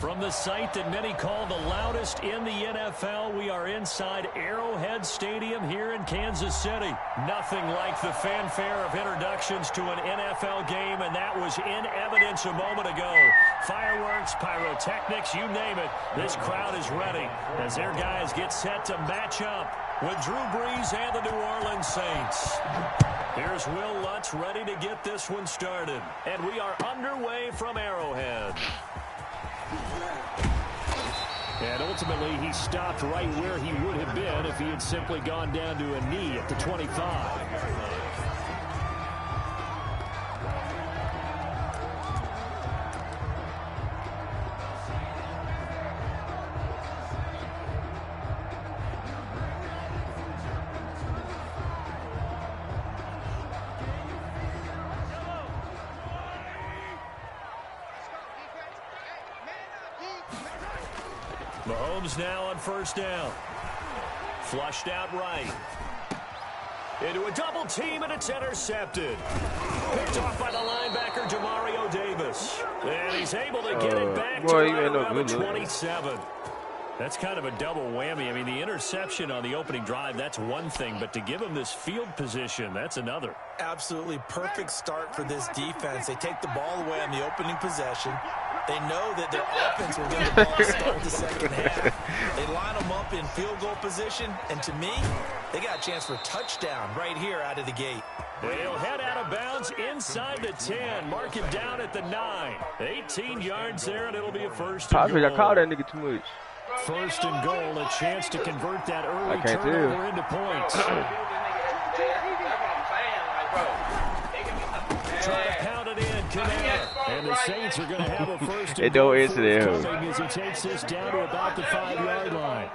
From the site that many call the loudest in the NFL, we are inside Arrowhead Stadium here in Kansas City. Nothing like the fanfare of introductions to an NFL game, and that was in evidence a moment ago. Fireworks, pyrotechnics, you name it. This crowd is ready as their guys get set to match up with Drew Brees and the New Orleans Saints. Here's Will Lutz ready to get this one started. And we are underway from Arrowhead. And ultimately, he stopped right where he would have been if he had simply gone down to a knee at the 25. Mahomes now on first down. Flushed out right. Into a double team, and it's intercepted. Picked off by the linebacker, Jamario Davis. And he's able to get it back to right around the 27. That's kind of a double whammy. I mean, the interception on the opening drive, that's one thing. But to give him this field position, that's another. Absolutely perfect start for this defense. They take the ball away on the opening possession. They know that their offense will get the ball to start the second half. They line them up in field goal position. And to me, they got a chance for a touchdown right here out of the gate. They'll head out of bounds inside the 10. Mark him down at the 9. 18 yards there, and it'll be a first and goal. I called that nigga too much. First and goal, a chance to convert that early turnover into points. Try to pound it in, Canada. And the Saints are going to have a first and goal as he takes this down to about the 5-yard line.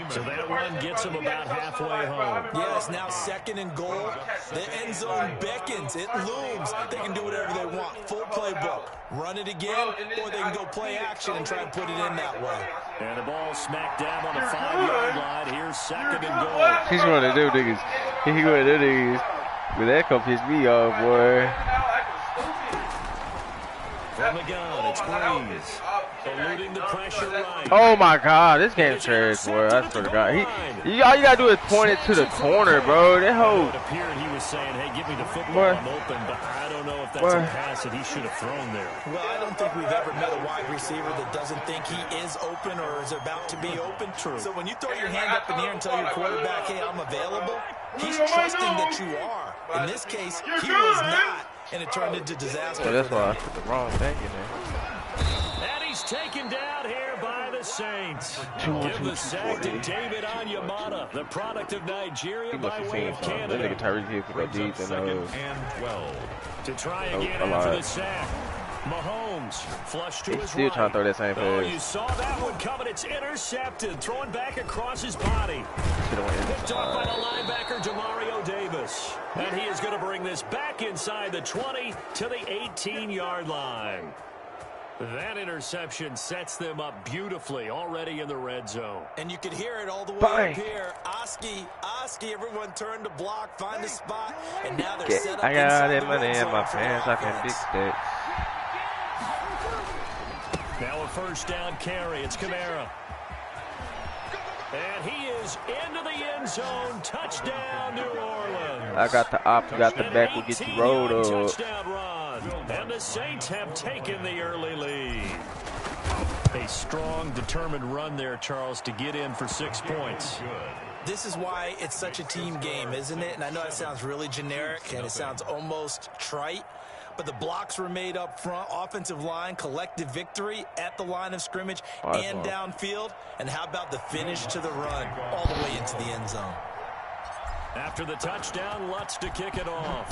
So that run gets him about halfway home. Yes, now second and goal. The end zone beckons. It looms. They can do whatever they want. Full playbook. Run it again, or they can go play action and try and put it in that way. And the ball smacked down on the 5-yard line. Here's second and goal. He's going to do niggas. He's going to do niggas. But that come piss me off, boy. From the gun, it's Brees. Eluding the pressure right. Oh my God, this game's trash, boy. I swear to God. All you gotta do is point it to the corner, bro. That whole. It appeared he was saying, "Hey, give me the football. I'm open," but I don't know if that's a pass that he should have thrown there. Well, I don't think we've ever met a wide receiver that doesn't think he is open or is about to be open. True. So when you throw your hand up in the air and tell your quarterback, "Hey, I'm available," he's trusting that you are. In this case, he was not, and it turned into disaster. So that's why I put the wrong thing in there. And he's taken down here by the Saints. Give the sack to David Onyemata, the product of Nigeria by way of Canada. That nigga Tyreek Hill could go deep and 12. To try again after the sack. Mahomes flushed to his still right. trying to throw that same pass. Oh, you saw that one coming. It's intercepted. Throwing back across his body. Picked off by the linebacker, Jamario Davis. And he is going to bring this back inside the 20 to the 18-yard line. That interception sets them up beautifully already in the red zone. And you could hear it all the way up here. Oski, everyone turned to block, find a spot, and now they're set up. I got all that money in my pants. I can fix that. Now a first down carry. It's Kamara. And he is into the end zone. Touchdown, New Orleans. I got the op, got the back, will get you rolled up. Touchdown run. And the Saints have taken the early lead. A strong, determined run there, Charles, to get in for 6 points. This is why it's such a team game, isn't it? And I know it sounds really generic and it sounds almost trite, but the blocks were made up front, offensive line, collective victory at the line of scrimmage and downfield. And how about the finish to the run all the way into the end zone? After the touchdown, Lutz to kick it off.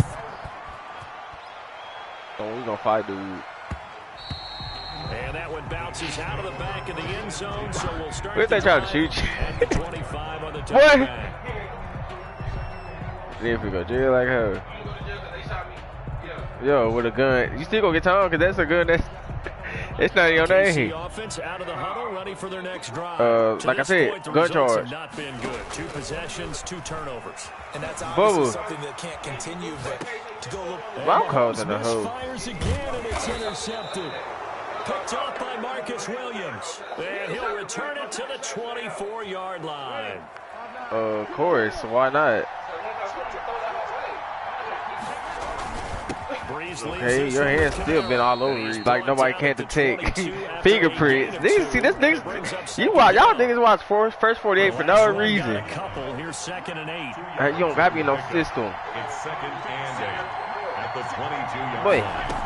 Oh, we're going to fight, dude. And that one bounces out of the back of the end zone, so we'll start. Where's they trying to shoot you? At the 25 on the touchback. See if we go jail like her. Yo, with a gun. You still gonna get time because that's a gun that's it's not your name. Offense out of the huddle, ready for their next drive. Like I said, gun charge. Have not been good. 2 possessions, 2 turnovers. And that's obviously something that can't continue, but to go look. I'm caught in the hole. Fires again, and it's intercepted. Picked up by Marcus Williams. And he'll return it to the 24-yard line. Of course, why not? Okay, your hand's still been all over you, like nobody can detect fingerprints. Niggas, see this niggas, y'all niggas watch first 48 for no reason. You don't got me in no system. It's 2nd and 8 at the 22-yard Boy. line.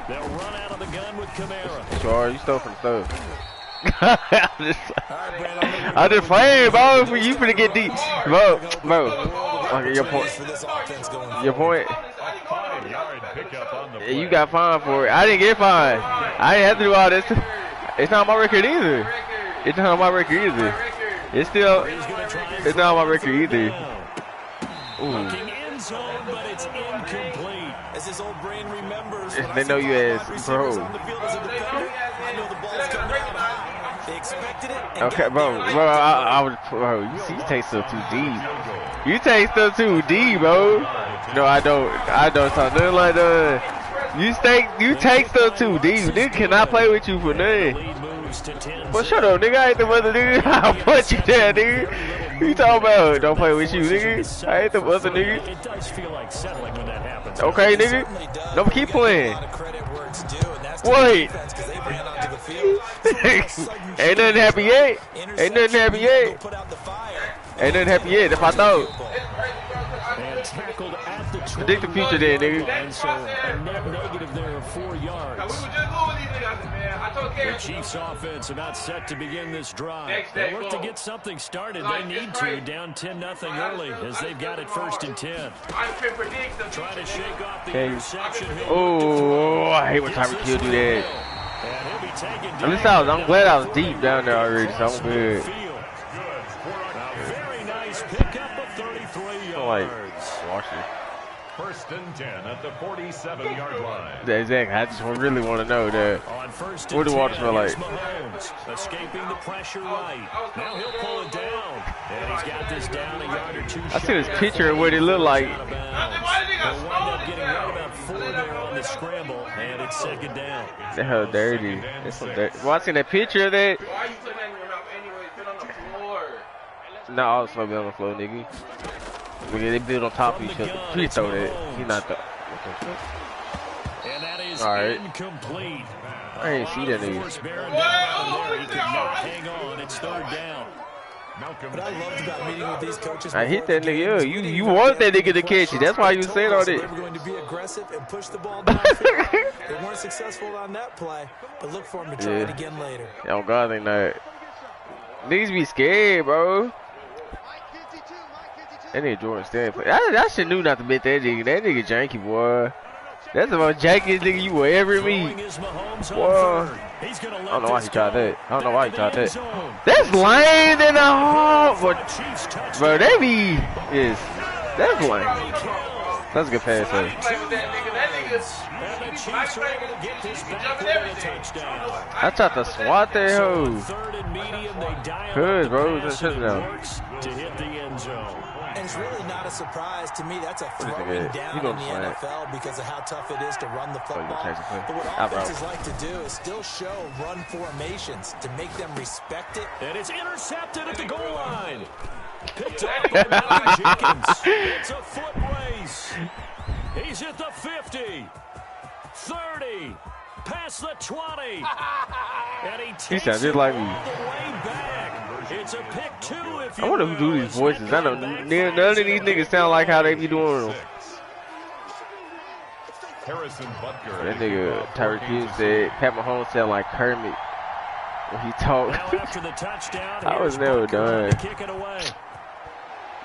They'll run out of the gun with Kamara. Sure, you stole from the stove. I'm just playing, bro. For you finna get deep, bro. Okay, your point. Your point. Yeah, you got fined for it. I didn't get fined. I didn't have to do all this. It's not on my record either. It's not on my record either. It's still. It's not on my record either. Ooh. But it's incomplete. As his old brain remembers, They know you as bro. They expected it. Okay, bro. I was, bro. You take stuff too deep. You take stuff too deep, bro. No, I don't. I don't talk nothing like that. You take stuff too deep. Nigga cannot play with you for nothing. But shut up, nigga. I ain't the mother, nigga. I'll put you there, nigga. You talking about? Don't play with you, nigga. I ain't the mother, nigga. It does feel like settling when that happens. Okay, nigga. Don't keep playing. Wait. Ain't nothing happy yet. Ain't nothing happy yet. Ain't nothing happy yet. If I thought. And tackled at the Predict the future then, nigga. And so a net negative there of 4 yards. The Chiefs offense about set to begin this drive. They look to get something started. They need to. Down 10-0 early as they've got it 1st and 10. Try to shake off the interception. Oh, I hate when Tyreek Hill do that. At least I'm glad I was deep down there already, so I'm good. A very nice pickup of 33 yards. Watch it. 1st and 10 at the 47-yard line. Exactly. I just really want to know that. On 1st and What do 10, water smell like? Mahomes escaping the pressure right. Now he'll pull it down. And he's got this down a yard or two. I see this picture of what it looked like. They'll wind up getting right about 4 there on the scramble, and it's 2nd down. That hell dirty. That's some dirty. Well, I seen that picture of that. Why you putting that in your mouth anyway? Put it on the floor. No, I was supposed to be on the floor, nigga. They build on top of each other. Please throw that. He's not the. And that is incomplete. I ain't see that nigga. He could not hang on. It's 3rd down. What I loved about meeting with these coaches, I hit that nigga. You want that nigga to catch you. That's why you said all they that. were going to be aggressive and push the ball downfield. They weren't successful on that play, but look for them to try it again later. Oh God, they not. Niggas be scared, bro. That nigga Jordan Stanley. That shit knew not to bet that nigga. That nigga janky, boy. That's the most jankiest nigga you will ever meet. Boy. I don't know why he tried that. I don't know why he tried that. That's lame in the hole. Bro, they be is. That's lame. That's a good pass, though. I tried to swat that hoe. Good, bro. That's a touchdown. To hit the end zone. And it's really not a surprise to me. That's a throwing down in the NFL because of how tough it is to run the football. But what offenses like to do is still show run formations to make them respect it. And it's intercepted at the goal line. Picked up by Matthew Jenkins. It's a foot race. He's at the 50, 30, past the 20. And he takes sounds just like me. all the way back. It's a pick 2 if you I wonder who do these voices. I know none of these niggas sound like how they be doing them. Harrison Butker. That nigga Tyreek Hill said Pat Mahomes sound like Kermit when he talked. Now after the touchdown, I was never done. Kick it away.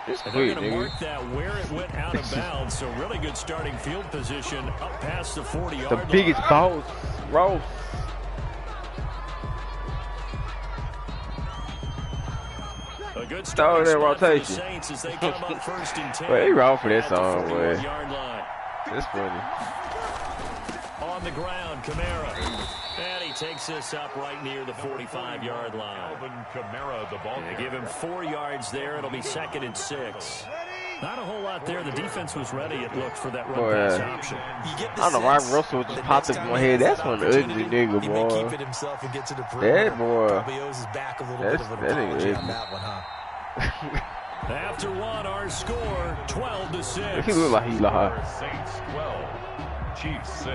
It's They're quick, going to nigga. work that where it went out of bounds. So really good starting field position up past the 40-yard line. The biggest balls, bro. A good Start that rotation. Saints as they come up 1st and 10. Well, he wrong for that at the song, boy. 41-yard line. That's funny. On the ground, Kamara. And he takes this up right near the 45-yard line. Alvin Kamara, the ball. They give him 4 yards there. It'll be 2nd and 6. Not a whole lot there. The defense was ready, it looked, for that run pass option. I don't know why Russell just popped up in my head. That's one ugly nigga, boy. That boy. That nigga. After one, our score 12-6. He look like he lied. Saints 12, Chiefs 6.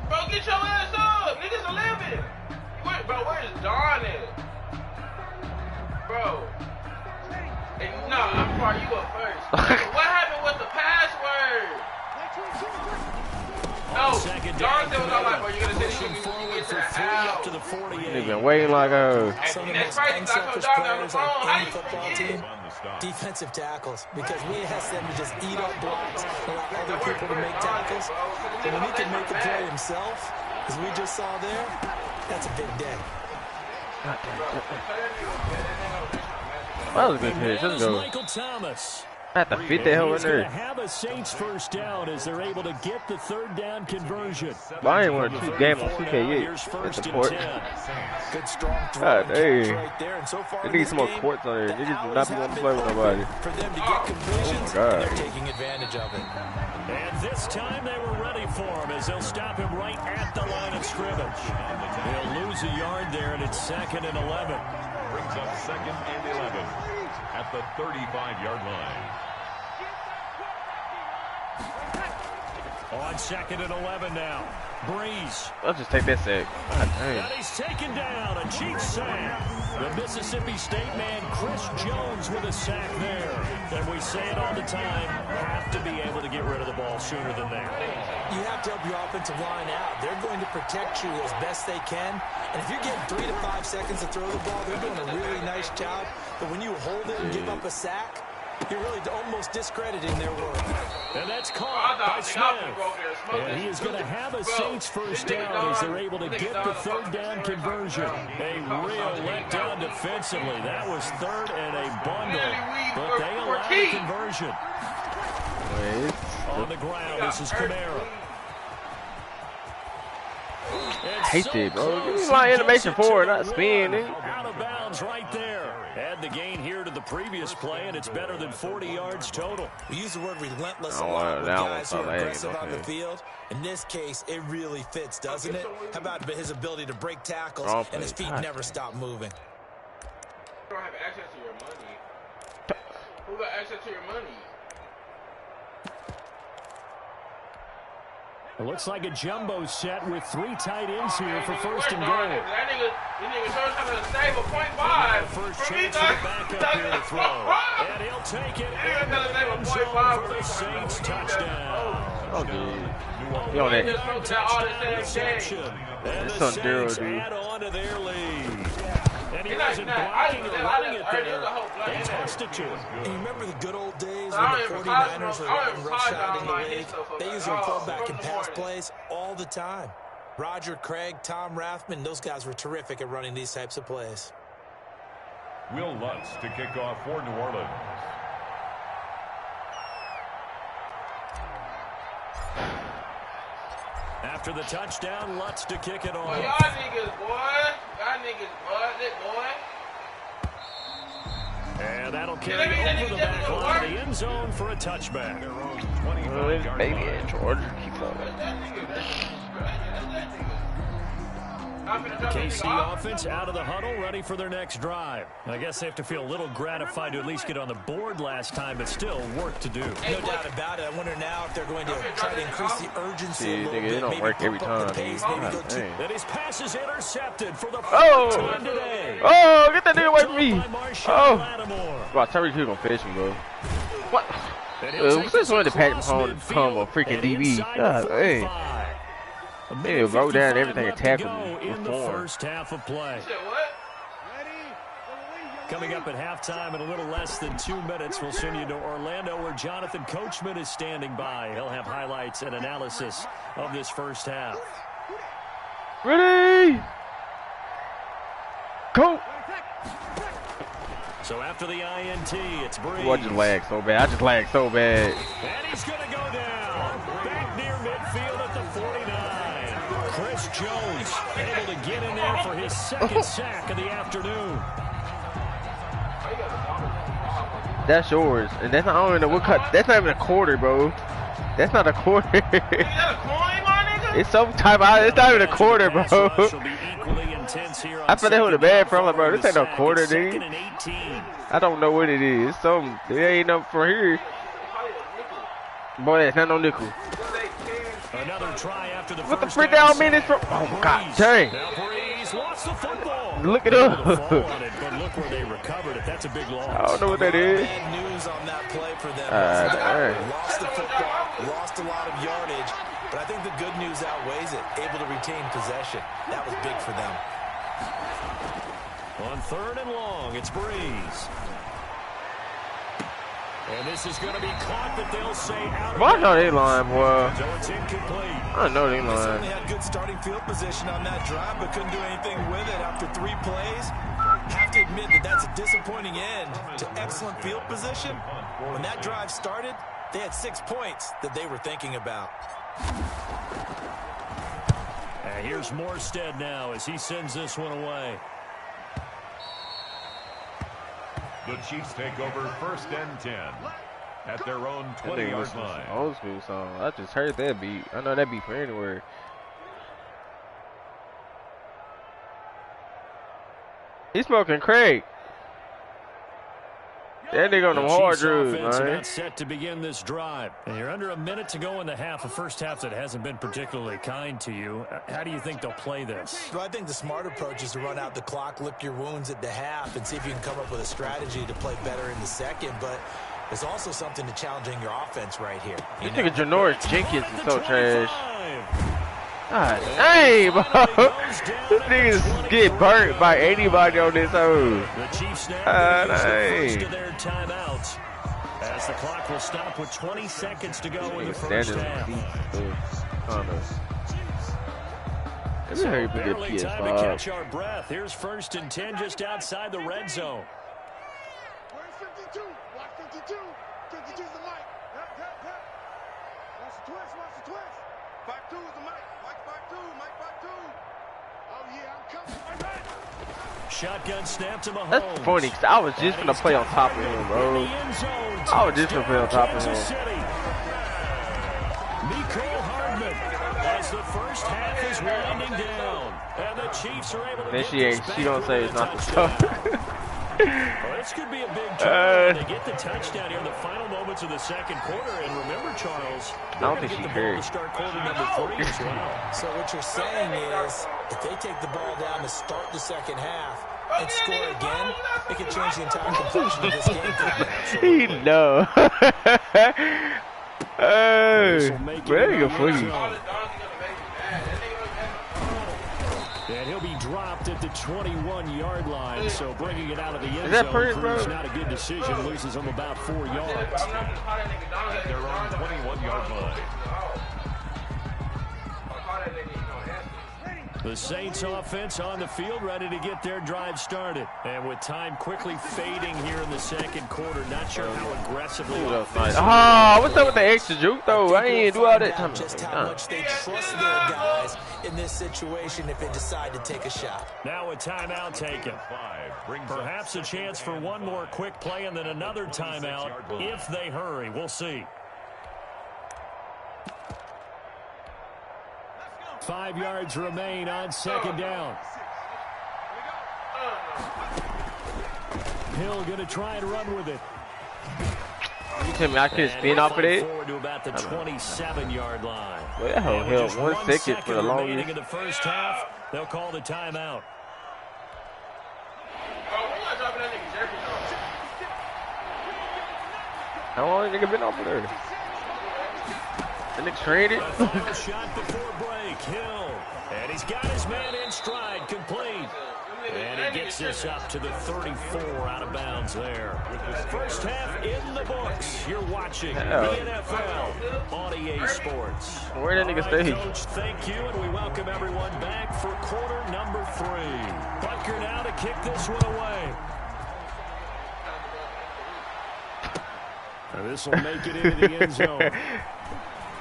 Bro, get your ass up. Niggas 11. Wait, bro, where's Don at? Bro. Hey, no, I'm sorry, you up first. What happened with the password? No, Don said was all like, bro, you're going to say you can get to the up to the 48. They've been waiting like a... Some of the most unselfish players on any football team, defensive tackles, because we ask them to just eat up blocks and allow other people to make tackles. So when he can make a play himself, as we just saw there, that's a big day. That was a good pitch. Let's go. Michael Thomas. I have to fit that hell in there. Have a Saints first down as they're able to get the third down conversion. But I ain't won a 2 game on 2K yet. That's a port. Good strong throw right there, and so far they need some more courts on there. Niggas do not be wanting to play with nobody. For them to get completions, they're taking advantage of it. And this time they were ready for him as they'll stop him right at the line of scrimmage. They'll lose a yard there, and it's 2nd and 11. Brings up 2nd and 11 at the 35-yard line. On 2nd and 11 now. Breeze. I'll just take that sack. And he's taken down, a Chiefs sack. The Mississippi State man, Chris Jones, with a sack there. And we say it all the time, have to be able to get rid of the ball sooner than that. You have to help your offensive line out. They're going to protect you as best they can. And if you're getting 3 to 5 seconds to throw the ball, they're doing a really nice job. But when you hold it and give up a sack, you're really almost discrediting their work. And that's caught by Smith. And he is going to have a Saints first down as they're able to get the third down conversion. A real letdown defensively. That was 3rd and a bundle. But they allow the conversion. On the ground, this is Kamara. I hate that, bro. Give me my animation forward, not spin, nigga. Out of bounds right there. Add the gain here to the previous play, and it's better than 40 yards total. We use the word relentless a lot with guys who are aggressive on the field. In this case, it really fits, doesn't it? How about his ability to break tackles and his feet never stop moving? You don't have access to your money. Who got access to your money? It looks like a jumbo set with 3 tight ends here for 1st and goal. That nigga show's trying to save a .5. First chance for the backup here to throw. And he'll take it in the end zone for the Saints touchdown. Oh, dude. You on that? Touchdown reception. And the Saints add on to their lead. And he wasn't blocking or running it there. They tossed it to him. And you remember the good old days when the 49ers were running roughshod in the league? They used their fullback and pass plays all the time. Roger Craig, Tom Rathman, those guys were terrific at running these types of plays. Will Lutz to kick off for New Orleans. After the touchdown, Lutz to kick it off. Y'all niggas, boy. Y'all niggas, boy. And that'll carry over the back line of the end zone for a touchback. Baby, George, keep on. KC offense out of the huddle, ready for their next drive. I guess they have to feel a little gratified to at least get on the board last time, but still work to do. No doubt about it. I wonder now if they're going to try to increase the urgency a little bit. It don't work every time. Then his pass is intercepted for the first time today. Oh, get that nigga away from me. Oh. Bro, Tyreek Hill gonna finish me, bro. What? What's this one to Patrick Mahomes come a freaking DB? God, hey. They go down everything and tackle me in the first half of play. Coming up at halftime in a little less than 2 minutes, we'll send you to Orlando where Jonathan Coachman is standing by. He'll have highlights and analysis of this first half. Ready? Go! So after the INT, it's Breeze. I just lagged so bad. And he's going to go down. Back near midfield at the 49. Chris Jones able to get in there for his second sack of the afternoon. That's yours, and that's not. I don't know what cut. That's not even a quarter, bro. That's not a quarter. Is that a coin, my nigga? It's some type. It's not even a quarter, bro. I thought that was a bad from like, bro. This ain't no quarter, dude. I don't know what it is. Some there ain't nothing for here. Boy, that's not no nickel. Another try after the what the freak down minutes from? Oh god, dang! Look it up. But look where they recovered it. That's a big loss. I don't know what that is. Bad news on that play for them. Lost the football, lost a lot of yardage, but I think the good news outweighs it. Able to retain possession. That was big for them. On 3rd and long, it's Breeze. And this is going to be caught, but they'll say out of I know they lying, boy. So it's incomplete. I know they They lying. certainly had good starting field position on that drive, but couldn't do anything with it after 3 plays. Have to admit that that's a disappointing end to excellent field position. When that drive started, they had 6 points that they were thinking about. And here's Morstead now as he sends this one away. The Chiefs take over 1st and 10 at their own 20-yard line. Old school song. I just heard that beat. I know that beat for anywhere. He's smoking crack. That nigga on them hard drugs, man. About set to begin this drive. And you're under a minute to go in the half. A first half that hasn't been particularly kind to you. How do you think they'll play this? Well, I think the smart approach is to run out the clock, lick your wounds at the half, and see if you can come up with a strategy to play better in the second. But there's also something to challenging your offense right here. You think Janoris Jenkins is so trash. God dang, bro. This niggas get burnt by anybody on this hoe. The Chiefs now the first of their timeouts. As the clock will stop with 20 seconds to go in the first half. Let me hurry up and get Barely time to catch PS5. our breath. Here's 1st and 10 just outside the red zone. Where's 52? Watch 52. 52's the mic. Watch the twist. Watch the twist. 52 is the mic. Mike 52. Mike 52. Oh, yeah, I'm coming. Shotgun snap to Mahomes. That's funny, because I was just gonna play on top of him, bro. I was just gonna play on top of him. Mecole Hardman as the first half is winding down. And the Chiefs are able to Then get she gonna say it's not the stuff. Well, this could be a big turn. They get the touchdown here in the final moments of the second quarter. And remember, Charles, I don't think she cares. to start quarter number 3 as well. So what you're saying is, if they take the ball down to start the second half and score again, it could change the entire complexion of this game. He know. Hey, very good footy. And he'll be dropped at the 21-yard line, so bringing it out of the end that zone Prince, bro? proves not a good decision. Loses him about 4 yards. At their own 21-yard line. The Saints offense on the field, ready to get their drive started. And with time quickly fading here in the second quarter, not sure how aggressively. Oh, what's up with the extra juke, though? I ain't do all that time. Just how much they trust their guys in this situation if they decide to take a shot. Now a timeout taken. Perhaps a chance for one more quick play and then another timeout if they hurry. We'll see. 5 yards remain on second down. Hill going to try and run with it. You tell me I could spin off of it? Forward to about the 27-yard line. Well, that whole held 1 second for the remaining longest. in the first half. They'll call the timeout. How long has nigga been off of there? The nigga traded? Shot before break. Hill. And he's got his man in stride. Complete. And he gets this up to the 34 out of bounds there. First half in the books. You're watching the NFL on EA Sports. Where that nigga stay? Coach, thank you, and we welcome everyone back for quarter number 3. Butker now to kick this one away. And this will make it into the end zone.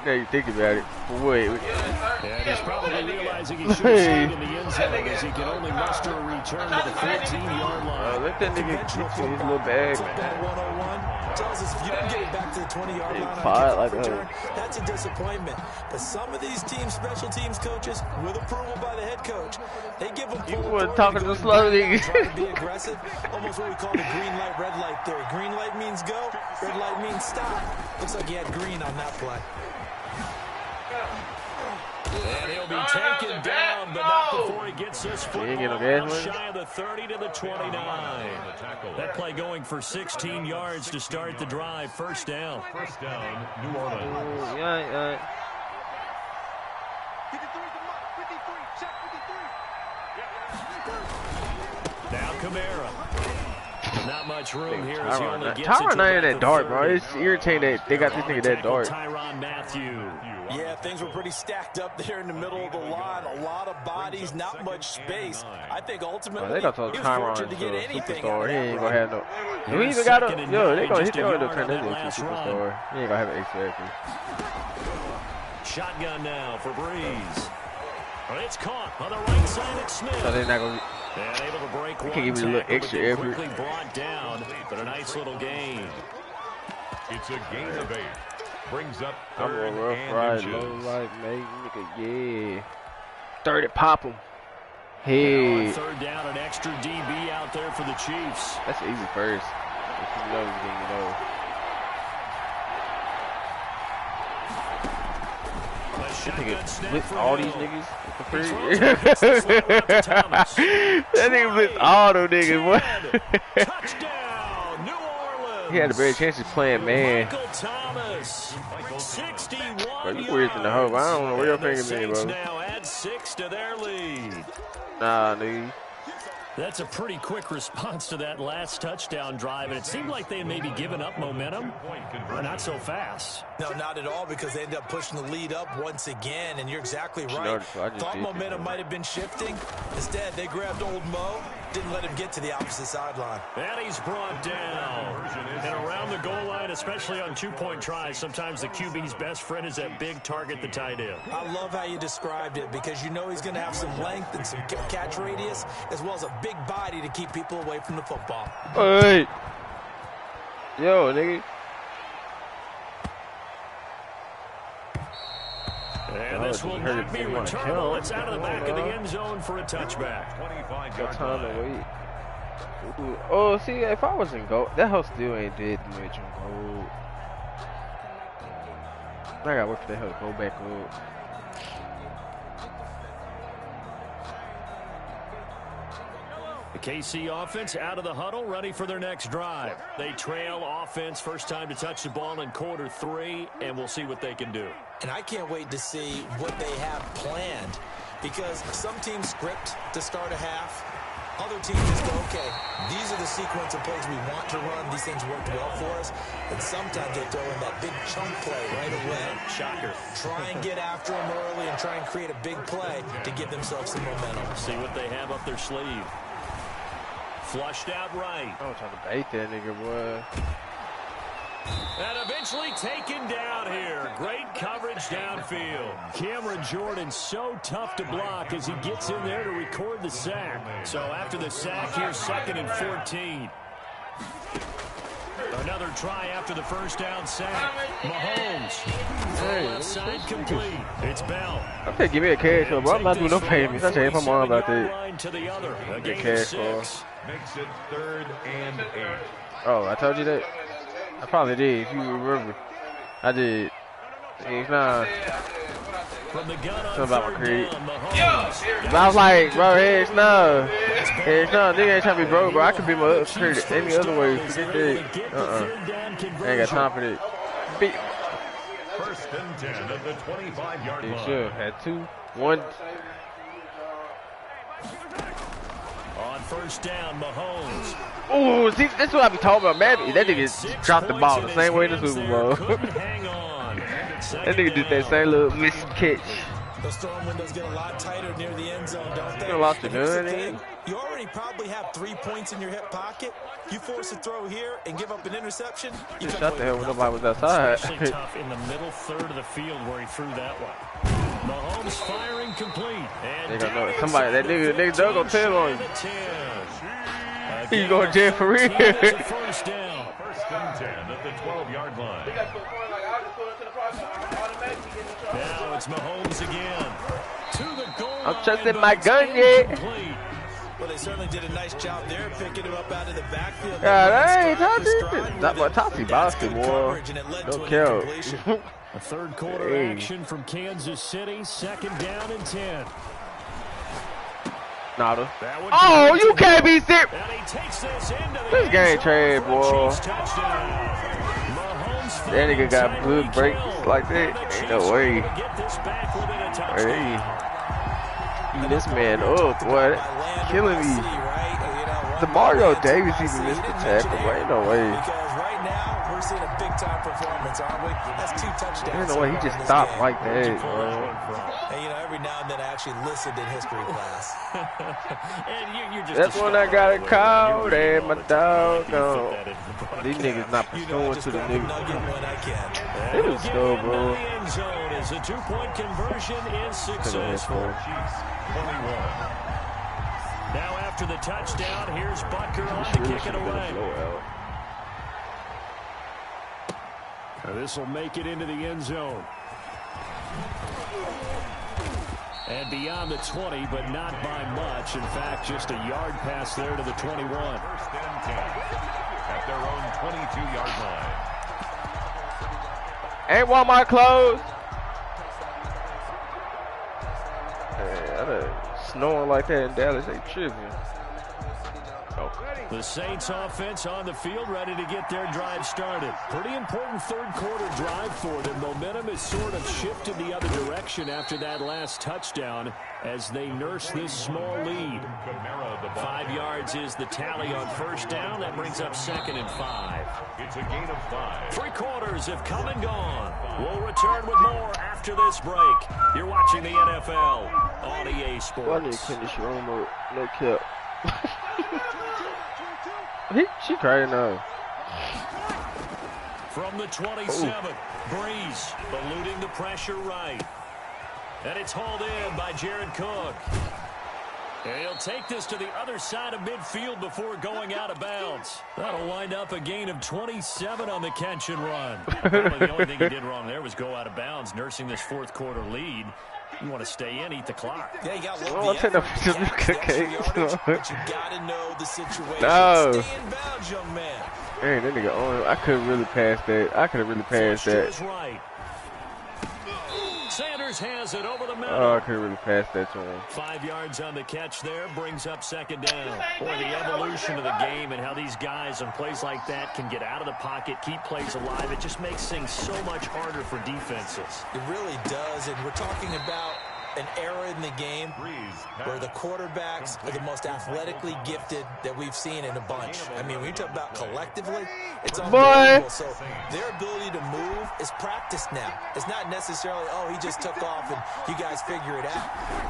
Now you think about it. Wait. And he's probably realizing he should have stayed in the end zone as he can only muster a return to the 14-yard line. Let that nigga get you his little bag. Football 101 tells us if you don't get it back to the 20-yard line on kickoff return, that's a disappointment. But some of these teams, special teams coaches, with approval by the head coach, they give them full authority talking to slow nigga. try to be aggressive. Almost what we call the green light, red light theory. Green light means go, red light means stop. Looks like he had green on that play. And he'll be taken down, but not before he gets this football shy of the 30 to the 29. That play going for 16 yards to start the drive. First down. First down, New Orleans. Yeah. 53 is the mark. 53. Check 53. Now Kamara. Not much room here as he only gets Tyron not in that dart, bro. It's irritating that they got this nigga that dart. Tyrann Mathieu. Yeah, things were pretty stacked up there in the middle of the line. A lot of bodies, not much space. I think ultimately They gonna throw he was Tyron fortunate to get anything superstar. out of He that ain't run. gonna have no. We even got a they gonna hit to turn that into a superstar. He ain't gonna have an X factor. Shotgun now for Breeze. But it's caught on the right side at Smith. So they're not gonna. And able to break one Can't give it a little tackle, extra but effort. quickly brought down, but a nice little gain. It's a gain of 8. Brings up I'm third gonna rough and ride, inches. low light, nigga, yeah. 30, pop him. Now Hey. on third down, an extra DB out there for the Chiefs. That's easy first. If you know, then you know. A shotgun snap Blitz for all Hill. these niggas. He throws it against the slot route to Thomas. That nigga blitz all them niggas, boy. Touchdown, New Orleans. He had a better chance of playing man. Michael Thomas, 61 Bro, you weird in the hope. I don't know where your fingers the in, Saints bro. now add 6 to their lead. Nah, nigga. That's a pretty quick response to that last touchdown drive, and it seemed like they had maybe given up momentum. Not so fast. No, not at all, because they ended up pushing the lead up once again, and you're exactly right. noticed, I just Thought did momentum might have been shifting. Instead, they grabbed old Mo, didn't let him get to the opposite sideline. And he's brought down. And around the goal line, especially on two-point tries, sometimes the QB's best friend is that big target, the tight end. I love how you described it, because you know he's going to have some length and some catch radius, as well as a big body to keep people away from the football. Hey. Yo, nigga. And this will not be returnable. It's out of the back of the end zone for a touchback. 25-yard Time to line. wait. Ooh. Oh, see, if I was in gold, that hoe still ain't dead much on gold. I gotta wait for that hoe to go back up. The KC offense out of the huddle, ready for their next drive. They trail offense, first time to touch the ball in quarter 3, and we'll see what they can do. And I can't wait to see what they have planned, because some teams script to start a half. Other teams just go, okay, these are the sequence of plays we want to run. These things worked well for us. And sometimes they throw in that big chunk play right away. Shocker. Try and get after them early and try and create a big play to give themselves some momentum. See what they have up their sleeve. Flushed out right. I was trying to bait that nigga, boy. And eventually taken down here. Great coverage downfield. Cameron Jordan so tough to block as he gets in there to record the sack. So after the sack, here's 2nd and 14. Another try after the first down sack. Mahomes. Hey, Left side complete. It's Bell. I said give me a cash flow, bro. I'm not doing no payments. I tell you if I'm on about that. Line to the other. A Get gain cash of 6. flow. Makes it 3rd and 8. Oh, I told you that? I probably did, if you remember. I did. Nah. From the gun on Something about my 3rd creed. down, Mahomes. But I was like, bro, heck no. Heck no, nigga ain't trying to be broke, bro. I could be my credit any other way. Forget that. Ain't got time for that. Beat. 1st and 10 at the 25-yard Yeah, line. sure. Had 2, 1. On 1st down, Mahomes. Ooh, see, that's what I be talking about, man. That nigga dropped the ball the same way in the Super Bowl. Couldn't hang on. That nigga did that same little missed catch. Those throwing windows get a lot tighter near the end zone, don't they? You lost your Here's the gun, thing. You already probably have 3 points in your hip pocket. You force a throw here and give up an interception. You Just shot the hell when nobody was outside. Especially tough in the middle third of the field where he threw that one. Mahomes firing complete. And they gonna know somebody. That nigga Doug gonna tell on you. He going to jail for real. First down. First and 10 at the 12-yard line. Now it's Mahomes again. To the goal I'm line, trusting but my it's gun yet. incomplete. Well, they certainly did a nice job there, picking him up out of the backfield. God, that boy Tati basketball. Don't kill. A third quarter action from Kansas City. Second down and 10. Nada. Oh, you can't be serious. And he takes this into the This game end trash, zone for a boy. Chiefs touchdown. Mahomes That nigga got finds good Tyreek breaks Hill. like that. And the Ain't Chiefs no are way. able to get this back within a touchdown. Hey. Eat this man up, boy. Killing me. The Mario Davis even missed the tackle, bro. Ain't no way. Because right now, we're seeing a big-time performance, aren't we? That's 2 touchdowns. Ain't no way he just stopped like that, bro. And, every now and then I actually listened in history class. And you're just That's when I got a call, and my dog gone. These niggas not pursuing to the niggas. It was slow, bro. Is a 2-point conversion is successful. Now after the touchdown, here's Butker on to kick it away. This will make it into the end zone. And beyond the 20, but not by much. In fact, just a yard pass there to the 21. First and 10 at their own 22-yard line. Ain't Walmart closed? Hey, snowing like that in Dallas, they tripping. The Saints offense on the field, ready to get their drive started. Pretty important third quarter drive for them. Momentum has sort of shifted the other direction after that last touchdown as they nurse this small lead. 5 yards is the tally on first down. That brings up 2nd and 5. It's a gain of 5. 3 quarters have come and gone. We'll return with more after this break. You're watching the NFL on EA Sports. Why didn't finish your own mode? No cap. She crying now. From the 27, Breeze eluding the pressure right. And it's hauled in by Jared Cook. And he'll take this to the other side of midfield before going out of bounds. That'll wind up a gain of 27 on the catch and run. Probably the only thing he did wrong there was go out of bounds, nursing this fourth quarter lead. You want to stay in, eat the clock. Yeah, you got to I'll take the cake. But you got to know the situation. No. Stay in bounds, young man. Hey, that nigga on him. I couldn't really pass that. I could have really passed that. Right. Sanders has it over the middle. Oh, I couldn't really pass that to him. 5 yards on the catch there, brings up 2nd down. Boy, the evolution of the game and how these guys on plays like that can get out of the pocket, keep plays alive, it just makes things so much harder for defenses. It really does, and we're talking about an era in the game where the quarterbacks are the most athletically gifted that we've seen in a bunch. I mean, when you talk about collectively, it's unbelievable. So their ability to move is practiced now. It's not necessarily, oh, he just took off and you guys figure it out.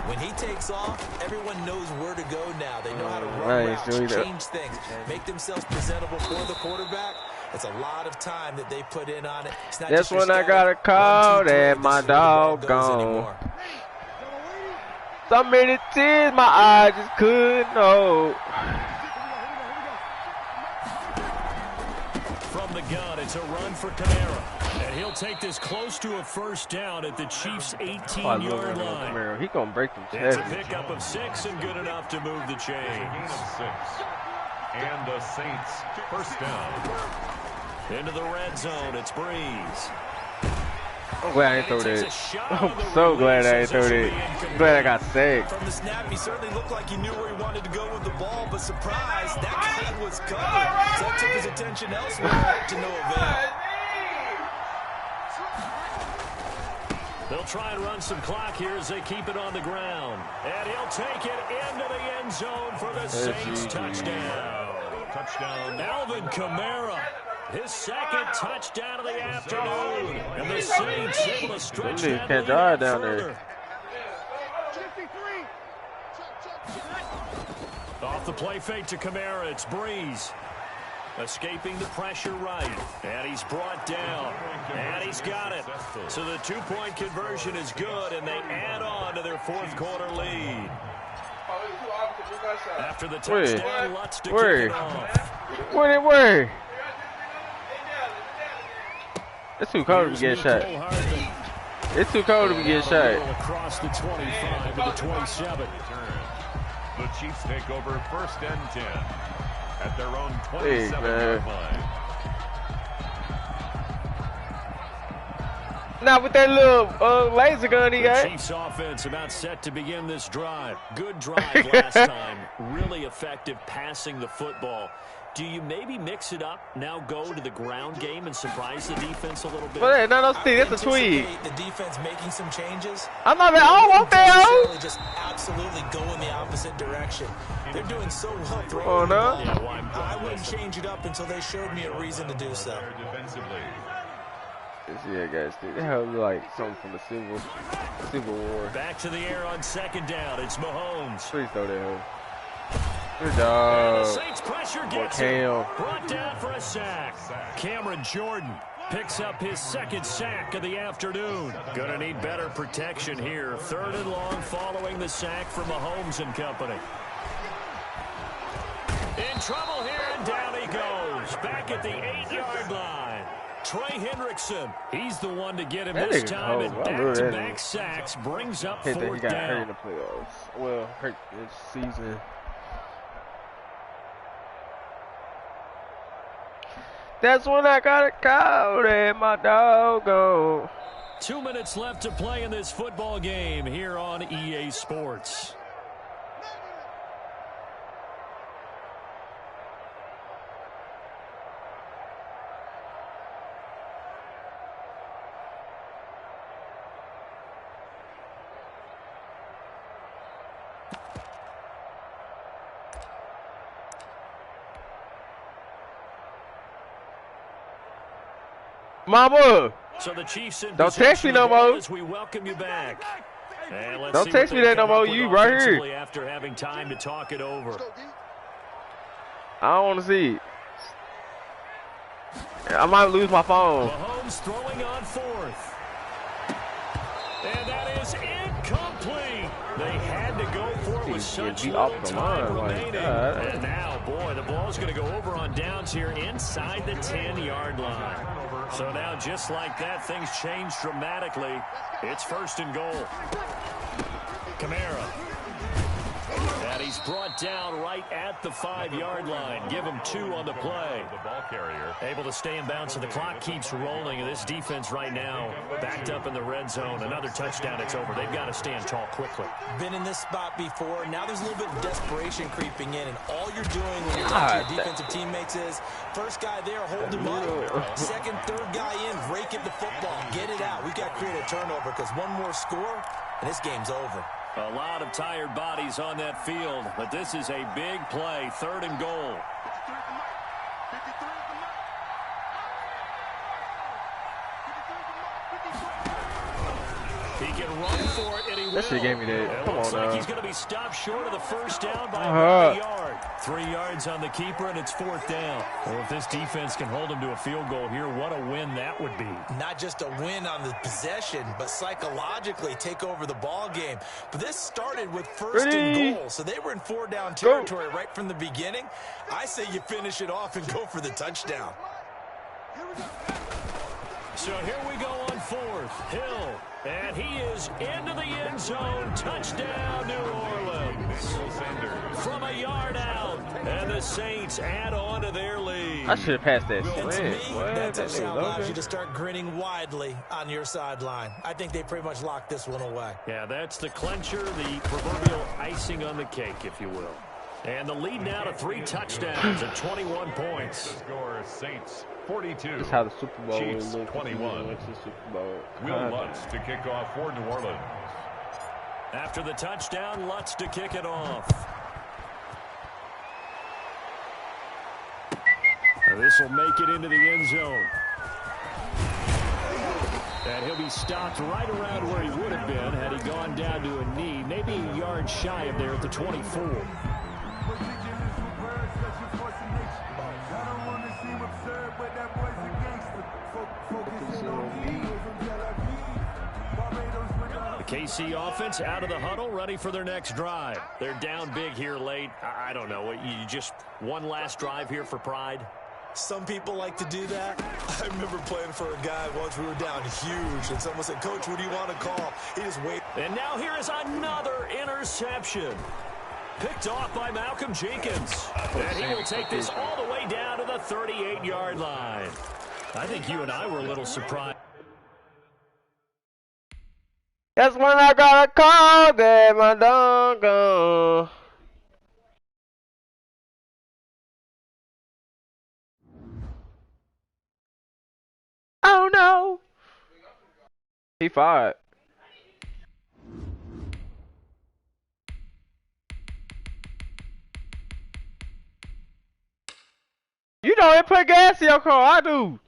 When he takes off, everyone knows where to go now. They know how to run routes, change things, make themselves presentable for the quarterback. It's a lot of time that they put in on it. It's not That's just when I got a call that my dog gone. So many tears my eyes just couldn't hold. From the gun, it's a run for Kamara. And he'll take this close to a first down at the Chiefs' 18-yard line. He gonna break them It's a tackles. pickup of 6 and good enough to move the chains. Gain of 6. And the Saints first down. Into the red zone, it's Breeze. I'm glad I ain't throw that. I'm so glad I ain't throw that. I'm glad I got sacked. From the snap, he certainly looked like he knew where he wanted to go with the ball, but surprise, that guy was covered. So that took his attention elsewhere to no avail. They'll try and run some clock here as they keep it on the ground. And he'll take it into the end zone for the Saints touchdown. Touchdown, Alvin Kamara. His 2nd touchdown of the afternoon. And the Saints able to stretch that can't drive down there. the play fake to Kamara. It's Breeze. Escaping the pressure right. And he's brought down. And he's got it. So the two-point conversion is good, and they add on to their fourth quarter lead. After the touchdown, Lutz to kick it off. Where? It's too cold to be getting shot. It's too cold to be getting shot. Across the 25 to the 27. The Chiefs take over 1st and 10 at their own 27-yard line. Not with that little laser gun he got. The Chiefs offense about set to begin this drive. Good drive last time. Really effective passing the football. Do you maybe mix it up, now go to the ground game and surprise the defense a little bit? Well, no, Steve, that's a tweet. The defense making some changes. I'm not I don't want that. Just absolutely go in the opposite direction. They're doing so well throwing Oh, no. the ball. I wouldn't change it up until they showed me a reason to do so. Defensively. Yeah, guys, dude, that was like something from the Civil War. Back to the air on 2nd down. It's Mahomes. Please throw that home. Good dog. The Saints pressure gets him. Cam. Brought down for a sack. Cameron Jordan picks up his 2nd sack of the afternoon. Gonna need better protection here. 3rd and long following the sack from Mahomes and company. In trouble here, and down he goes. Back at the 8-yard line. Trey Hendrickson, he's the one to get him this time, and back-to-back sacks brings up 4th down. He got hurt in the playoffs. Well, hurt this season. That's when I got a call at my doggone. 2 minutes left to play in this football game here on EA Sports. Mama, So the Chiefs in don't text me no more. As we welcome you back. And let's Don't text me that no more. You right here. After having time to talk it over. I don't want to see it. I might lose my phone. Mahomes throwing on 4th. And that is incomplete. They had to go for it with such little time remaining. And now, boy, the ball's going to go over on downs here inside the 10-yard line. So now, just like that, things change dramatically. It's 1st and goal. Kamara. And he's brought down right at the 5-yard line. Give him 2 on the play. The ball carrier. Able to stay in bounds, so the clock keeps rolling. And this defense right now backed up in the red zone. Another touchdown, it's over. They've got to stand tall quickly. Been in this spot before. Now there's a little bit of desperation creeping in. And all you're doing when you're talking to your defensive teammates is, first guy there, hold him up. 2nd, 3rd guy in, rake at the football. Get it out. We've got to create a turnover because one more score, and this game's over. A lot of tired bodies on that field, but this is a big play. 3rd and goal. He can run for it, and he will. That shit gave me that. Come looks on, like he's going to be stopped short of the 1st down by about a yard. 3 yards on the keeper, and it's 4th down. Well, if this defense can hold him to a field goal here, what a win that would be. Not just a win on the possession, but psychologically take over the ball game. But this started with 1st and goal, so they were in 4-down territory right from the beginning. I say you finish it off and go for the touchdown. So here we go on 4th. Hill. And he is into the end zone. Touchdown, New Orleans. From a yard out. And the Saints add on to their lead. I should have passed that. And to me, that touchdown allows you to start grinning widely on your sideline. I think they pretty much locked this one away. Yeah, that's the clincher, the proverbial icing on the cake, if you will. And the lead now to 3 touchdowns at 21 points. Score Saints 42. That's how the Super Bowl Chiefs will look. 21. Super Bowl. Will Lutz to kick off for New Orleans. After the touchdown, Lutz to kick it off. This will make it into the end zone. And he'll be stopped right around where he would have been had he gone down to a knee, maybe a yard shy of there at the 24. The KC offense out of the huddle, ready for their next drive. They're down big here late. I don't know. You just one last drive here for pride? Some people like to do that. I remember playing for a guy once. We were down huge, and someone said, "Coach, what do you want to call?" He just waited. And now here is another interception. Picked off by Malcolm Jenkins. And he will take this all the way down to the 38-yard line. I think you and I were a little surprised. That's when I got a call that my dog gone. Oh no. He fired. You don't even put gas in your car, I do.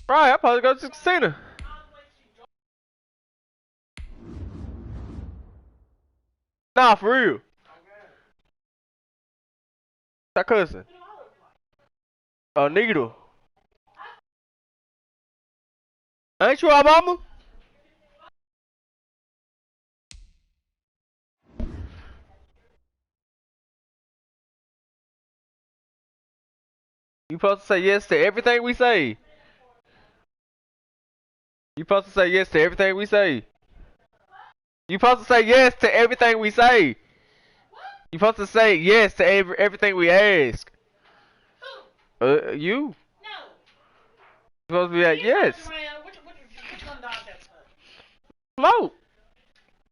Right, I'm supposed to go to the casino. Nah, for real. That cousin. A needle. Ain't you our mama? You supposed to say yes to everything we say. You supposed to say yes to everything we say. You supposed to say yes to everything we say. You supposed to say yes to everything we ask. Who? You. No. You supposed to be like yes. Which one dog that's for? Smoke.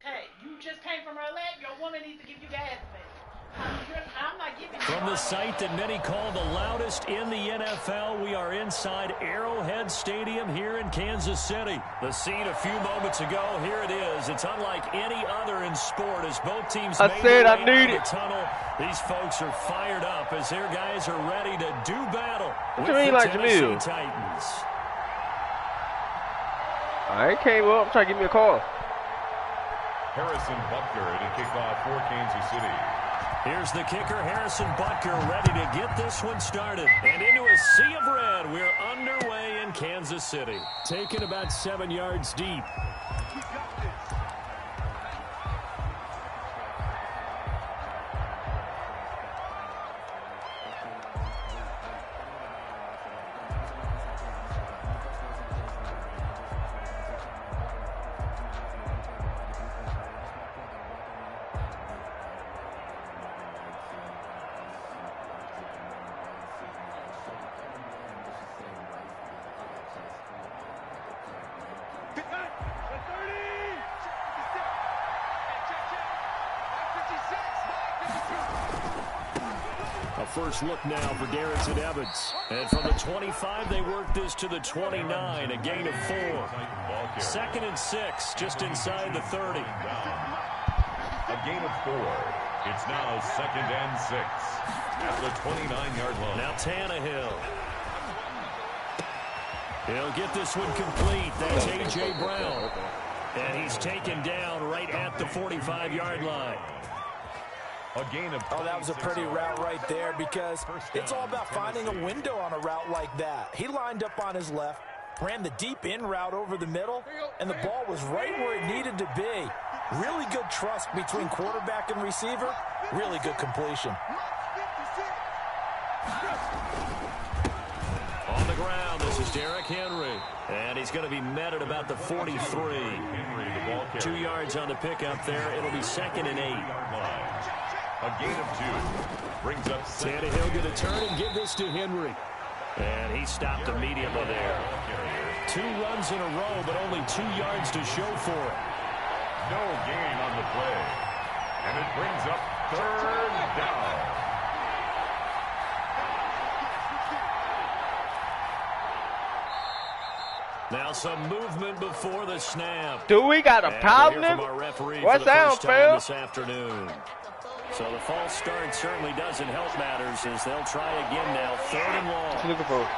Hey, you just came from her lab. Your woman needs to give you gas, man. I'm not giving you. From the site that many call the loudest in the NFL, we are inside Arrowhead Stadium here in Kansas City. The scene a few moments ago, here it is. It's unlike any other in sport as both teams made their way out of the tunnel. These folks are fired up as their guys are ready to do battle with the Tennessee Titans. I came up trying to give me a call. Harrison Butker at a kickoff for Kansas City. Here's the kicker, Harrison Butker, ready to get this one started. And into a sea of red, we're underway in Kansas City. Taken about 7 yards deep. First look now for Darrington Evans. And from the 25, they work this to the 29, a gain of 4. 2nd and 6, just inside the 30. A gain of 4. It's now 2nd and 6 at the 29-yard line. Now Tannehill. He'll get this one complete. That's A.J. Brown. And he's taken down right at the 45-yard line. Oh, that was a pretty route right there because it's all about finding a window on a route like that. He lined up on his left, ran the deep in route over the middle, and the ball was right where it needed to be. Really good trust between quarterback and receiver. Really good completion. On the ground, this is Derrick Henry. And he's going to be met at about the 43. 2 yards on the pickup there. It'll be 2nd and 8. A gain of 2 brings up Tannehill going to turn and give this to Henry. And he stopped immediately there. 2 runs in a row, but only 2 yards to show for it. No gain on the play. And it brings up 3rd down. Now some movement before the snap. Do we got a problem? What's down, Phil? This afternoon. So the false start certainly doesn't help matters as they'll try again now. 3rd and long. What you looking for?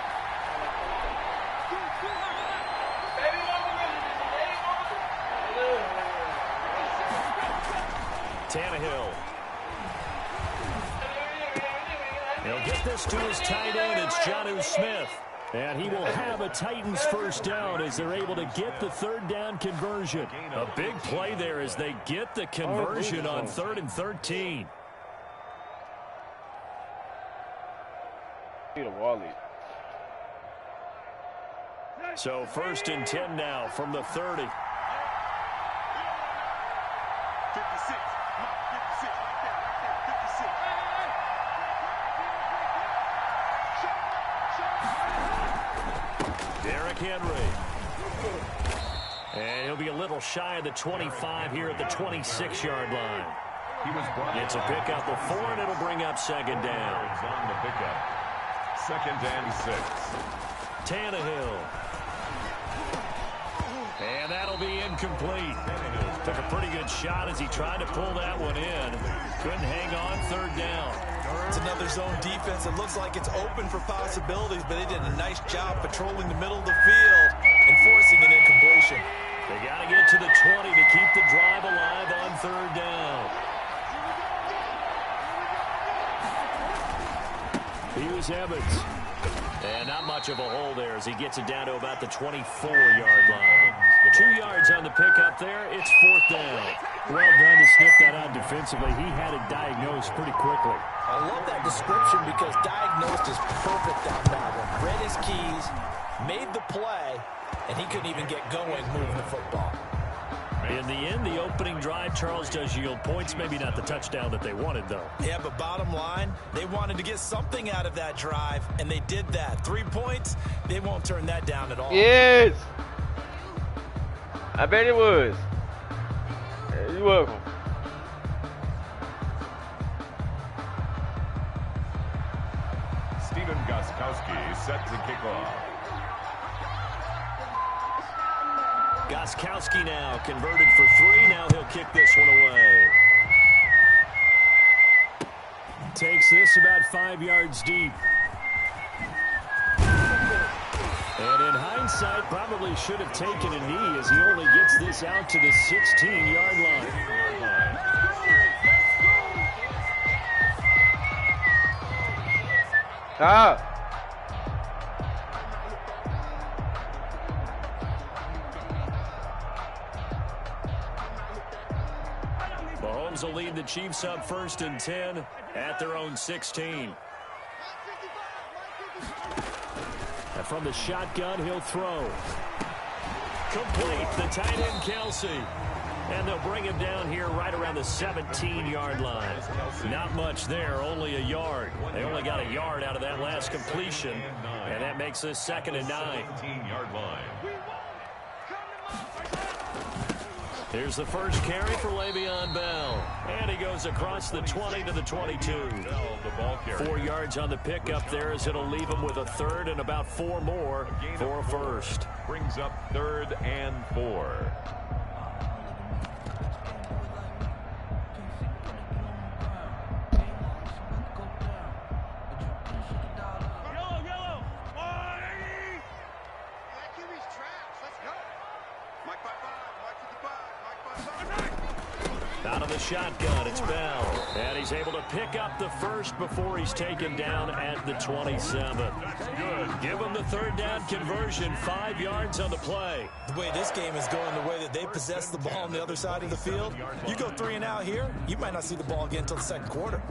Tannehill. He'll get this to his tight end. It's Jonnu Smith. And he will have a Titans first down as they're able to get the third down conversion. A big play there as they get the conversion on 3rd and 13. So 1st and 10 now from the 30. 56. Mark 56. Right there. 56. Derrick Henry. And he'll be a little shy of the 25 here at the 26-yard line. It's a pickup of 4, and it'll bring up 2nd down. On the pickup. 2nd and 6. Tannehill. And that'll be incomplete. Took a pretty good shot as he tried to pull that one in. Couldn't hang on 3rd down. It's another zone defense. It looks like it's open for possibilities, but they did a nice job patrolling the middle of the field and forcing an incompletion. They got to get to the 20 to keep the drive alive on 3rd down. Here's Evans. And not much of a hole there as he gets it down to about the 24-yard line. 2 yards on the pickup there. It's 4th down. Well done to sniff that out defensively. He had it diagnosed pretty quickly. I love that description because diagnosed is perfect on that one. Read his keys, made the play, and he couldn't even get going moving the football. In the end, the opening drive, Charles, does yield points. Maybe not the touchdown that they wanted, though. Yeah, but bottom line, they wanted to get something out of that drive, and they did that. 3 points, they won't turn that down at all. Yes! I bet it was. You're welcome. Steven Gostkowski set to kick off. Gostkowski now converted for 3. Now he'll kick this one away. Takes this about 5 yards deep. And in hindsight, probably should have taken a knee as he only gets this out to the 16-yard line. Ah. Mahomes will lead the Chiefs up 1st and 10 at their own 16. And from the shotgun, he'll throw. Complete. The tight end, Kelsey. And they'll bring him down here right around the 17-yard line. Not much there, only a yard. They only got a yard out of that last completion, and that makes this 2nd and 9. 17-yard line. Here's the first carry for Le'Veon Bell. And he goes across the 20 to the 22. 4 yards on the pickup there as it'll leave him with a 3rd and about 4 more for a 1st. Brings up 3rd and 4. Out of the shotgun, it's Bell. And he's able to pick up the 1st before he's taken down at the 27. Good. Give him the 3rd down conversion, 5 yards on the play. The way this game is going, the way that they possess the ball on the other side of the field, you go 3 and out here, you might not see the ball again until the 2nd quarter.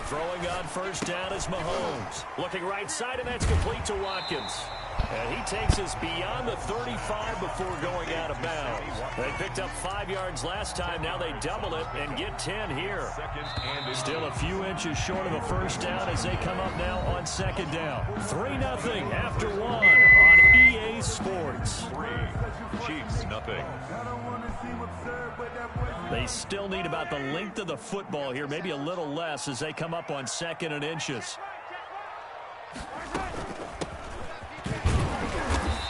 Throwing on 1st down is Mahomes. Looking right side, and that's complete to Watkins. And he takes us beyond the 35 before going out of bounds. They picked up 5 yards last time. Now they double it and get 10 here. Still a few inches short of a 1st down as they come up now on 2nd down. 3-0 after 1 on EA Sports. Chiefs, nothing. They still need about the length of the football here, maybe a little less as they come up on 2nd and inches.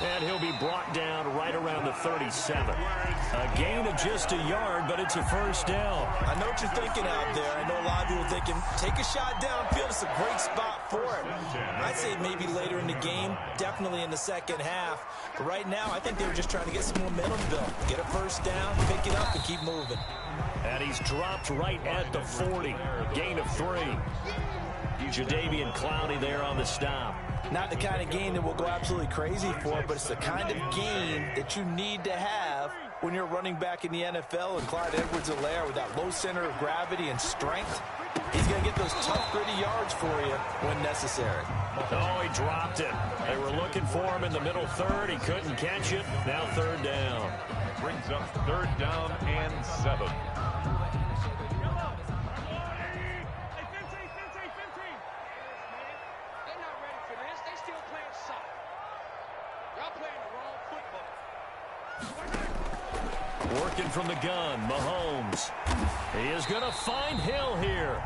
And And he'll be brought down right around the 37. A gain of just a yard, but it's a first down. I know what you're thinking out there. I know a lot of people are thinking, take a shot downfield. It's a great spot for it. I'd say maybe later in the game, definitely in the second half. But right now, I think they were just trying to get some momentum built. Get a first down, pick it up, and keep moving. And he's dropped right at the 40. Gain of 3. Jadeveon Clowney there on the stop. Not the kind of game that we'll go absolutely crazy for, but it's the kind of game that you need to have when you're running back in the NFL. And Clyde Edwards-Helaire with that low center of gravity and strength, he's going to get those tough, gritty yards for you when necessary. Oh, he dropped it. They were looking for him in the middle third. He couldn't catch it. Now third down. Brings up third down and 7. Working from the gun, Mahomes. He is going to find Hill here.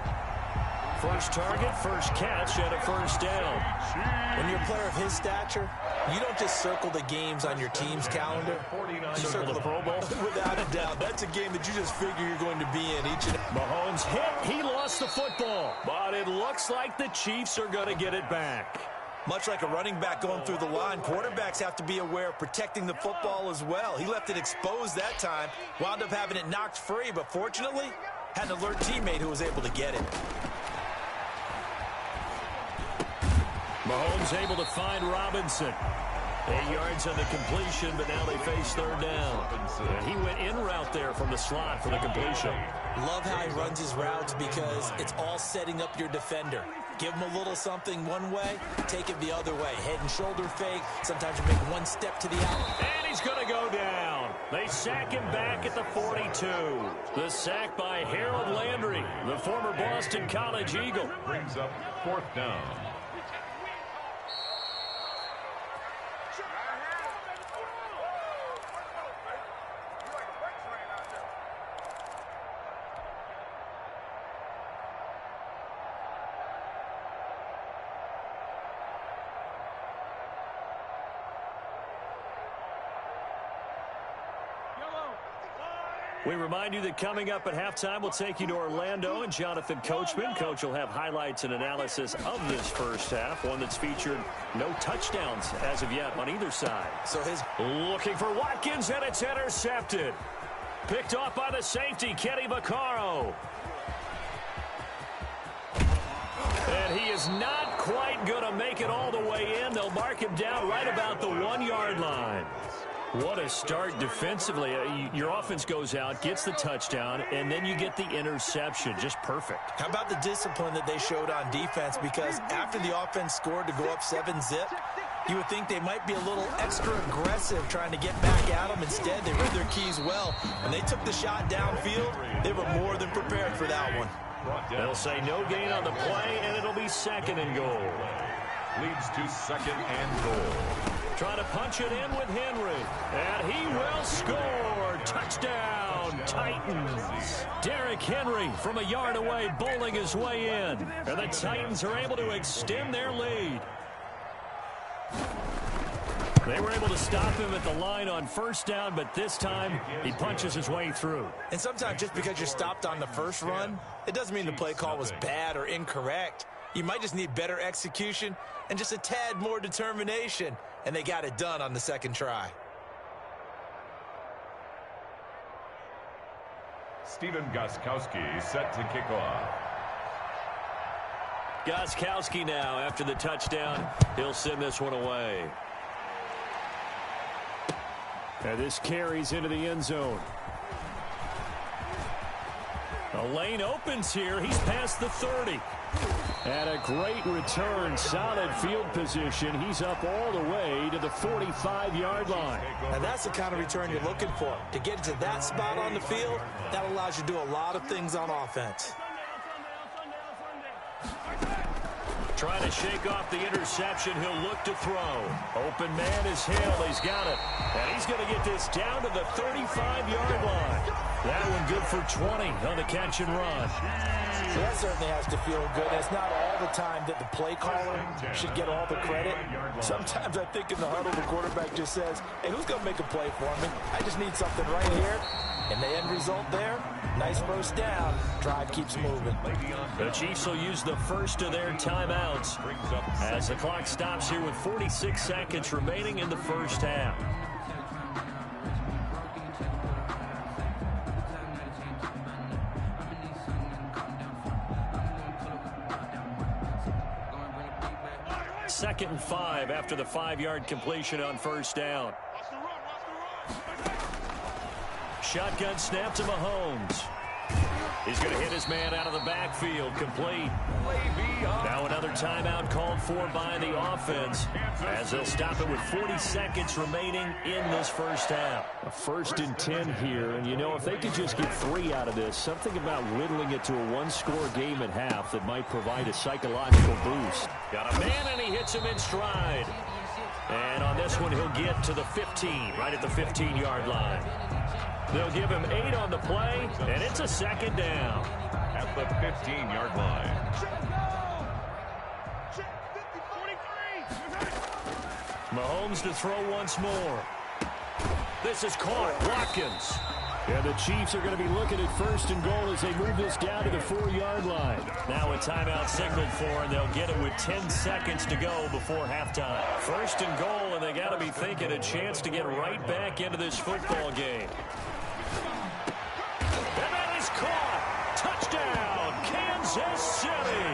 First target, first catch, and a first down. When you're a player of his stature, you don't just circle the games on your team's calendar. You circle the Pro Bowl. Without a doubt, that's a game that you just figure you're going to be in each and every. Mahomes hit. He lost the football. But it looks like the Chiefs are going to get it back. Much like a running back going through the line, quarterbacks have to be aware of protecting the football as well. He left it exposed that time, wound up having it knocked free, but fortunately, had an alert teammate who was able to get it. Mahomes able to find Robinson. 8 yards on the completion, but now they face third down. And he went in route there from the slot for the completion. Love how he runs his routes because it's all setting up your defender. Give him a little something one way, take it the other way. Head and shoulder fake. Sometimes you make one step to the out. And he's going to go down. They sack him back at the 42. The sack by Harold Landry, the former Boston College Eagle. Brings up fourth down. We remind you that coming up at halftime, we'll take you to Orlando and Jonathan Coachman. Coach will have highlights and analysis of this first half, one that's featured no touchdowns as of yet on either side. So his looking for Watkins, and it's intercepted. Picked off by the safety, Kenny Vaccaro. And he is not quite going to make it all the way in. They'll mark him down right about the 1-yard line. What a start defensively. Your offense goes out, gets the touchdown, and then you get the interception. Just perfect. How about the discipline that they showed on defense? Because after the offense scored to go up 7-zip, you would think they might be a little extra aggressive trying to get back at them. Instead, they read their keys well. When they took the shot downfield, they were more than prepared for that one. They'll say no gain on the play, and it'll be second and goal. Leads to second and goal. Trying to punch it in with Henry. And he will score. Touchdown, Titans. Derrick Henry from a yard away bowling his way in. And the Titans are able to extend their lead. They were able to stop him at the line on first down, but this time he punches his way through. And sometimes just because you're stopped on the first run, it doesn't mean the play call was bad or incorrect. You might just need better execution and just a tad more determination. And they got it done on the second try. Stephen Gostkowski set to kick off. Gostkowski now after the touchdown. He'll send this one away. And this carries into the end zone. A lane opens here. He's past the 30. And a great return, solid field position. He's up all the way to the 45-yard line. And that's the kind of return you're looking for. To get to that spot on the field, that allows you to do a lot of things on offense. Trying to shake off the interception. He'll look to throw. Open man is Hill. He's got it. And he's going to get this down to the 35-yard line. That one good for 20 on the catch and run. So that certainly has to feel good. It's not all all the time that the play caller should get all the credit. Sometimes I think in the huddle, the quarterback just says, hey, who's going to make a play for me? I just need something right here. And the end result there, nice first down. Drive keeps moving. The Chiefs will use the first of their timeouts as the clock stops here with 46 seconds remaining in the first half. Second and 5 after the 5-yard completion on first down. Shotgun snap to Mahomes. He's going to hit his man out of the backfield, complete. Now another timeout called for by the offense as they'll stop it with 40 seconds remaining in this first half. A 1st and 10 here, and you know, if they could just get 3 out of this, something about whittling it to a 1-score game at half that might provide a psychological boost. Got a man, and he hits him in stride. And on this one, he'll get to the 15, right at the 15-yard line. They'll give him 8 on the play, and it's a second down. At the 15-yard line. Mahomes to throw once more. This is caught. Watkins. Yeah, the Chiefs are going to be looking at 1st and goal as they move this down to the 4-yard line. Now a timeout signaled for, and they'll get it with 10 seconds to go before halftime. 1st and goal, and they got to be thinking a chance to get right back into this football game. And that is caught. Touchdown, Kansas City.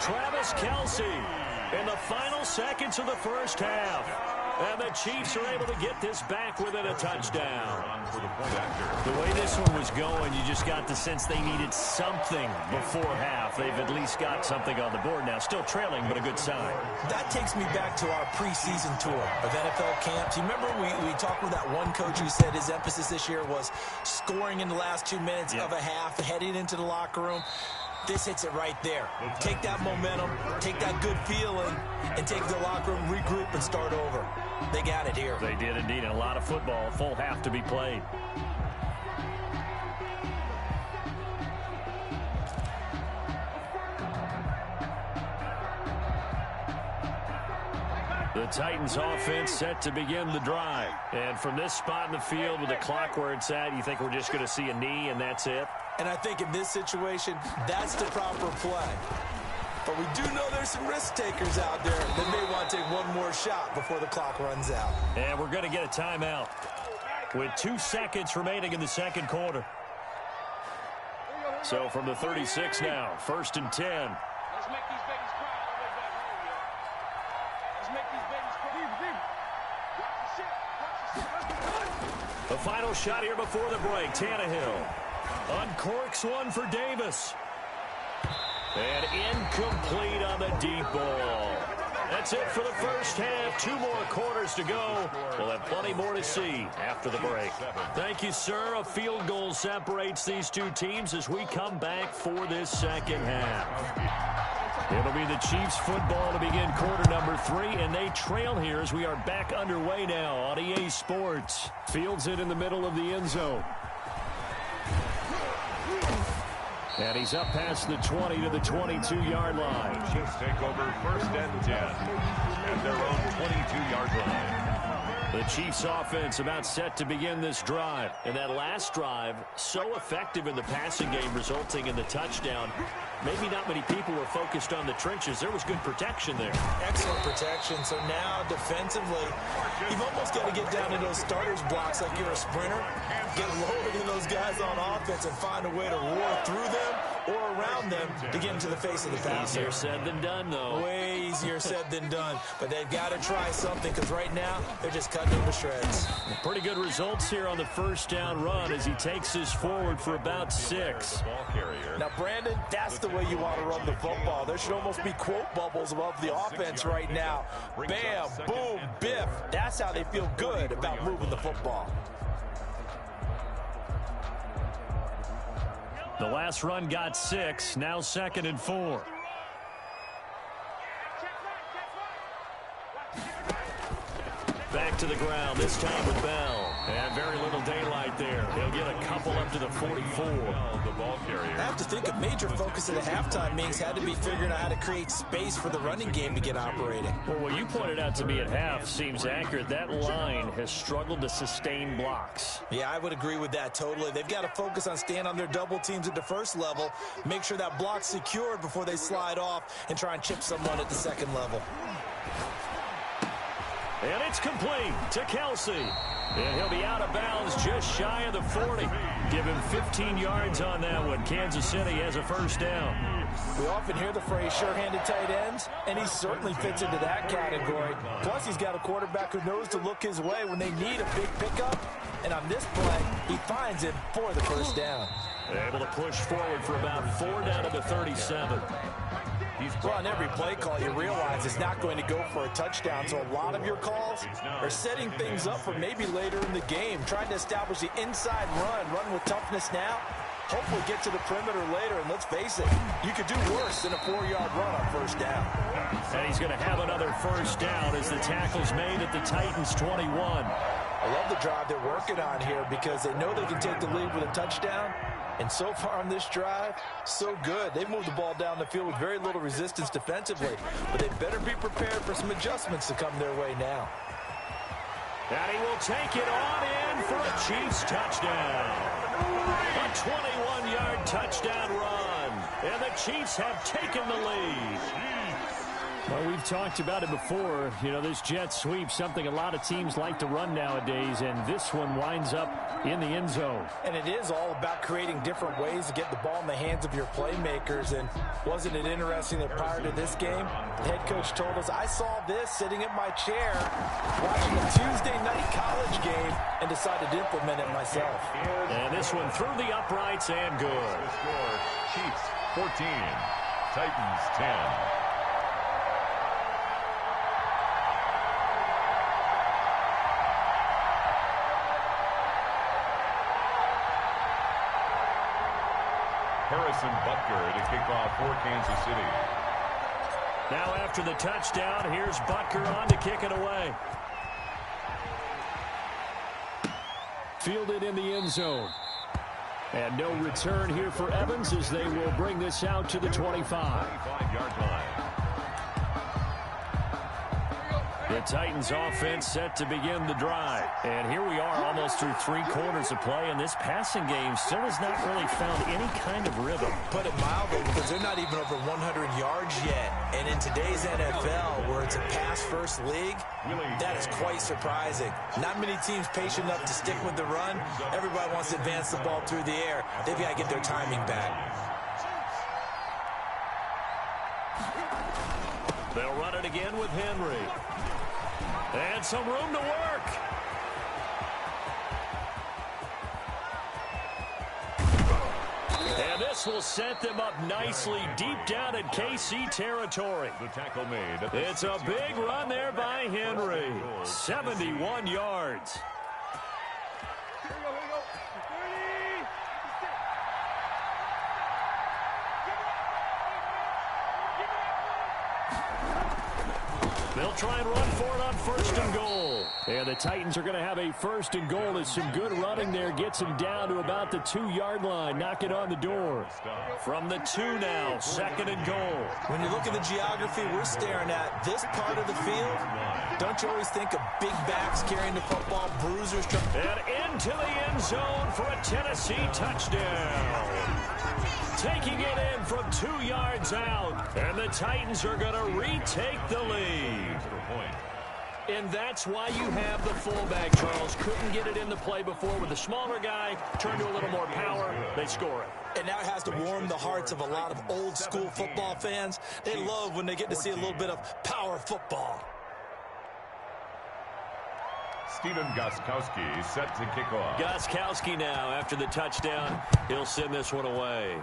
Travis Kelce in the final seconds of the first half. And the Chiefs are able to get this back within a touchdown. The way this one was going, you just got the sense they needed something before half. They've at least got something on the board now. Still trailing, but a good sign. That takes me back to our preseason tour of NFL camps. You remember we talked with that one coach who said his emphasis this year was scoring in the last 2 minutes of a half, heading into the locker room. This hits it right there. Take that momentum, take that good feeling, and take the locker room, regroup, and start over. They got it here. They did indeed. A lot of football, full half to be played. The Titans offense set to begin the drive. And from this spot in the field with the clock where it's at, you think we're just going to see a knee and that's it? And I think in this situation, that's the proper play. But we do know there's some risk takers out there that may want to take one more shot before the clock runs out. And we're going to get a timeout with 2 seconds remaining in the second quarter. So from the 36 now, 1st and 10. Let's make these babies cry all the way back home, yo. Let's make these babies cry. Watch the shit. Watch the shit. The final shot here before the break. Tannehill uncorks one for Davis. And incomplete on the deep ball. That's it for the first half. 2 more quarters to go. We'll have plenty more to see after the break. Thank you, sir. A field goal separates these two teams as we come back for this second half. It'll be the Chiefs football to begin quarter number 3, and they trail here as we are back underway now on EA Sports. Fields it in the middle of the end zone. And he's up past the 20 to the 22-yard line. Chiefs take over 1st and 10 at their own 22-yard line. The Chiefs offense about set to begin this drive. And that last drive, so effective in the passing game, resulting in the touchdown. Maybe not many people were focused on the trenches. There was good protection there. Excellent protection. So now defensively, you've almost got to get down to those starters blocks like you're a sprinter. Get lower than those guys on offense and find a way to roar through them or around them to get into the face of the passer. Easier said than done, though. Way easier said than done. But they've got to try something because right now they're just cutting them to shreds. Pretty good results here on the first down run as he takes this forward for about 6. Now, Brandon, that's the way you want to run the football. There should almost be quote bubbles above the offense right now. Bam, boom, biff. That's how they feel good about moving the football. The last run got 6, now 2nd and 4. Back to the ground, this time with Bell. And very little daylight there. He'll get a couple up to the 44. The ball carrier. I have to think a major focus of the halftime meetings had to be figuring out how to create space for the running game to get operating. Well, what you pointed out to me at half seems accurate. That line has struggled to sustain blocks. Yeah, I would agree with that totally. They've got to focus on staying on their double teams at the first level, make sure that block's secured before they slide off and try and chip someone at the second level. And it's complete to Kelsey. And he'll be out of bounds just shy of the 40. Give him 15 yards on that one. Kansas City has a first down. We often hear the phrase sure-handed tight ends, and he certainly fits into that category. Plus, he's got a quarterback who knows to look his way when they need a big pickup. And on this play, he finds him for the first down. Able to push forward for about 4 down to the 37. Well, on every play call, you realize it's not going to go for a touchdown, so a lot of your calls are setting things up for maybe later in the game, trying to establish the inside run with toughness now, hopefully get to the perimeter later, and let's face it, you could do worse than a 4-yard run on first down. And he's going to have another first down as the tackle's made at the Titans' 21. I love the drive they're working on here because they know they can take the lead with a touchdown. And so far on this drive, so good. They've moved the ball down the field with very little resistance defensively. But they better be prepared for some adjustments to come their way now. And he will take it on in for a Chiefs touchdown. A 21-yard touchdown run. And the Chiefs have taken the lead. Well, we've talked about it before. You know, this jet sweep, something a lot of teams like to run nowadays, and this one winds up in the end zone. And it is all about creating different ways to get the ball in the hands of your playmakers. And wasn't it interesting that prior to this game, the head coach told us, I saw this sitting in my chair watching a Tuesday night college game and decided to implement it myself. And this one through the uprights and good. The score, Chiefs 14, Titans 10. Harrison Butker to kick off for Kansas City. Now after the touchdown, here's Butker on to kick it away. Fielded in the end zone. And no return here for Evans as they will bring this out to the 25. 25-yard line. The Titans offense set to begin the drive. And here we are almost through 3 quarters of play, and this passing game still has not really found any kind of rhythm. Put it mildly, because they're not even over 100 yards yet. And in today's NFL, where it's a pass-first league, that is quite surprising. Not many teams patient enough to stick with the run. Everybody wants to advance the ball through the air. They've got to get their timing back. They'll run it again with Henry. And some room to work. And this will set them up nicely deep down in KC territory. The tackle made. It's a big run there by Henry. 71 yards. They'll try and run for it on first and goal. And the Titans are going to have a first and goal as some good running there gets him down to about the 2-yard line. Knock it on the door. From the 2 now, second and goal. When you look at the geography we're staring at, this part of the field, don't you always think of big backs carrying the football, bruisers? And into the end zone for a Tennessee touchdown. Taking it in from 2 yards out. And the Titans are going to retake the lead. And that's why you have the fullback, Charles. Couldn't get it in the play before with the smaller guy. Turned to a little more power. They score it. And now it has to warm the hearts of a lot of old-school football fans. They love when they get to see a little bit of power football. Stephen Gostkowski set to kick off. Gostkowski now after the touchdown. He'll send this one away.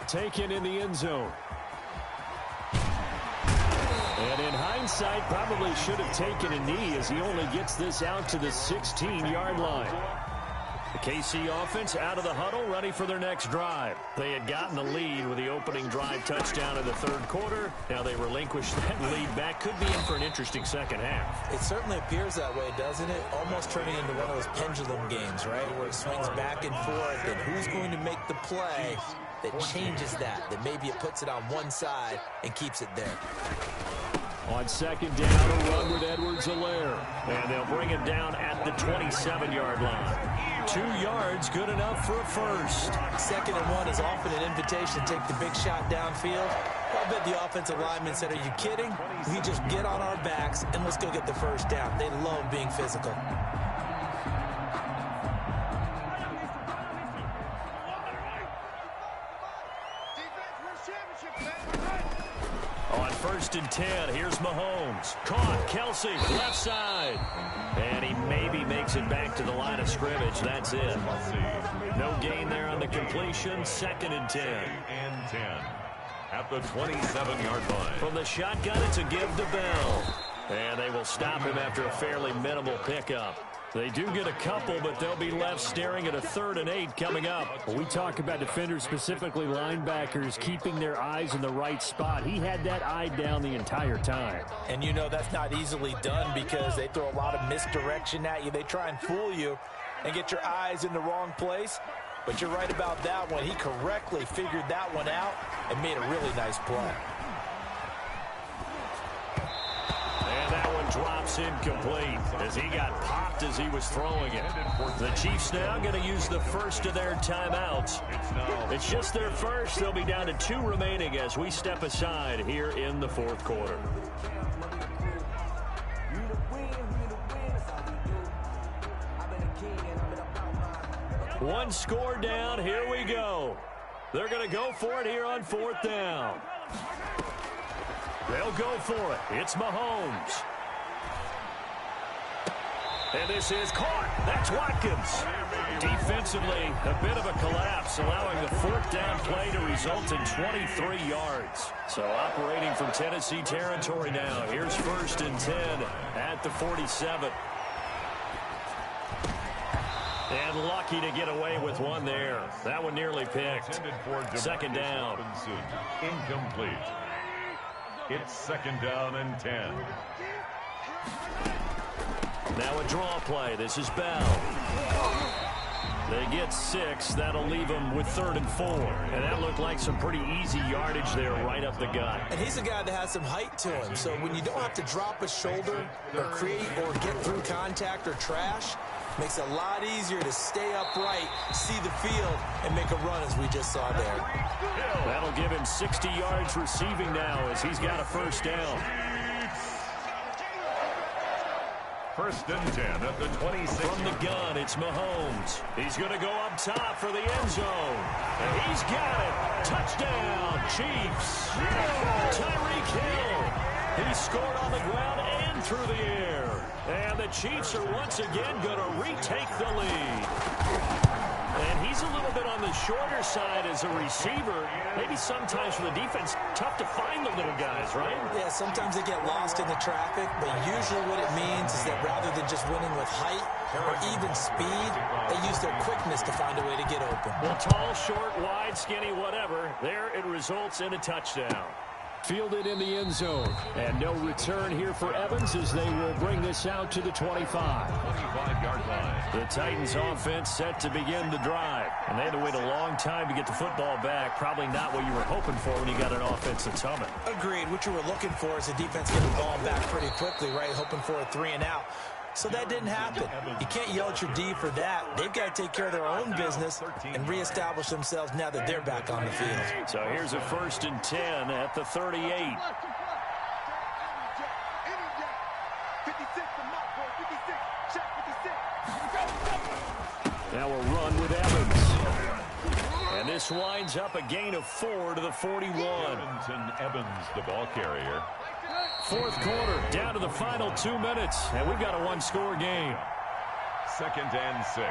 Taken in the end zone. And in hindsight, probably should have taken a knee as he only gets this out to the 16-yard line. The KC offense out of the huddle, ready for their next drive. They had gotten the lead with the opening drive touchdown in the third quarter. Now they relinquish that lead back. Could be in for an interesting second half. It certainly appears that way, doesn't it? Almost turning into one of those pendulum games, right? Where it swings back and forth, and who's going to make the play that changes that maybe it puts it on one side and keeps it there. On second down, a run with Edwards-Helaire. And they'll bring it down at the 27-yard line. 2 yards, good enough for a first. 2nd and 1 is often an invitation to take the big shot downfield. I bet the offensive lineman said, are you kidding? We just get on our backs and let's go get the first down. They love being physical. On 1st and 10, here's Mahomes. Caught, Kelsey, left side. And he maybe makes it back to the line of scrimmage. That's it. No gain there on the completion. 2nd and 10. And 10 at the 27-yard line. From the shotgun, it's a give to Bell. And they will stop him after a fairly minimal pickup. They do get a couple, but they'll be left staring at a 3rd and 8 coming up. When we talk about defenders, specifically linebackers, keeping their eyes in the right spot. He had that eye down the entire time. And you know that's not easily done because they throw a lot of misdirection at you. They try and fool you and get your eyes in the wrong place. But you're right about that one. He correctly figured that one out and made a really nice play. And that one drops incomplete as he got popped as he was throwing it. The Chiefs now going to use the first of their timeouts. It's just their first. They'll be down to 2 remaining as we step aside here in the 4th quarter. One score down. Here we go. They're going to go for it here on 4th down. They'll go for it. It's Mahomes. And this is caught. That's Watkins. Defensively, a bit of a collapse, allowing the 4th down play to result in 23 yards. So operating from Tennessee territory now. Here's 1st and 10 at the 47. And lucky to get away with one there. That one nearly picked. 2nd down. Incomplete. It's 2nd down and 10. Now a draw play. This is Bell. They get 6. That'll leave them with 3rd and 4. And that looked like some pretty easy yardage there right up the gut. And he's a guy that has some height to him. So when you don't have to drop a shoulder or create or get through contact or trash, makes it a lot easier to stay upright, see the field, and make a run as we just saw there. That'll give him 60 yards receiving now as he's got a 1st down. 1st and 10 at the 26. From the gun, it's Mahomes. He's going to go up top for the end zone. And he's got it. Touchdown, Chiefs. Tyreek Hill. He scored on the ground and through the air. And the Chiefs are once again going to retake the lead. And he's a little bit on the shorter side as a receiver. Maybe sometimes for the defense, tough to find the little guys, right? Yeah, sometimes they get lost in the traffic, but usually what it means is that rather than just winning with height or even speed, they use their quickness to find a way to get open. Well, tall, short, wide, skinny, whatever, there it results in a touchdown. Fielded in the end zone. And no return here for Evans as they will bring this out to the 25. 25-yard line. The Titans offense set to begin the drive. And they had to wait a long time to get the football back. Probably not what you were hoping for when you got an offense that's humming. Agreed. What you were looking for is the defense getting the ball back pretty quickly, right? Hoping for a 3 and out. So that didn't happen. You can't yell at your D for that. They've got to take care of their own business and reestablish themselves now that they're back on the field. So here's a 1st and 10 at the 38. Now a run with Evans. And this winds up a gain of 4 to the 41. Evans, the ball carrier. 4th quarter, down to the final 2 minutes, and we've got a 1-score game. 2nd and 6.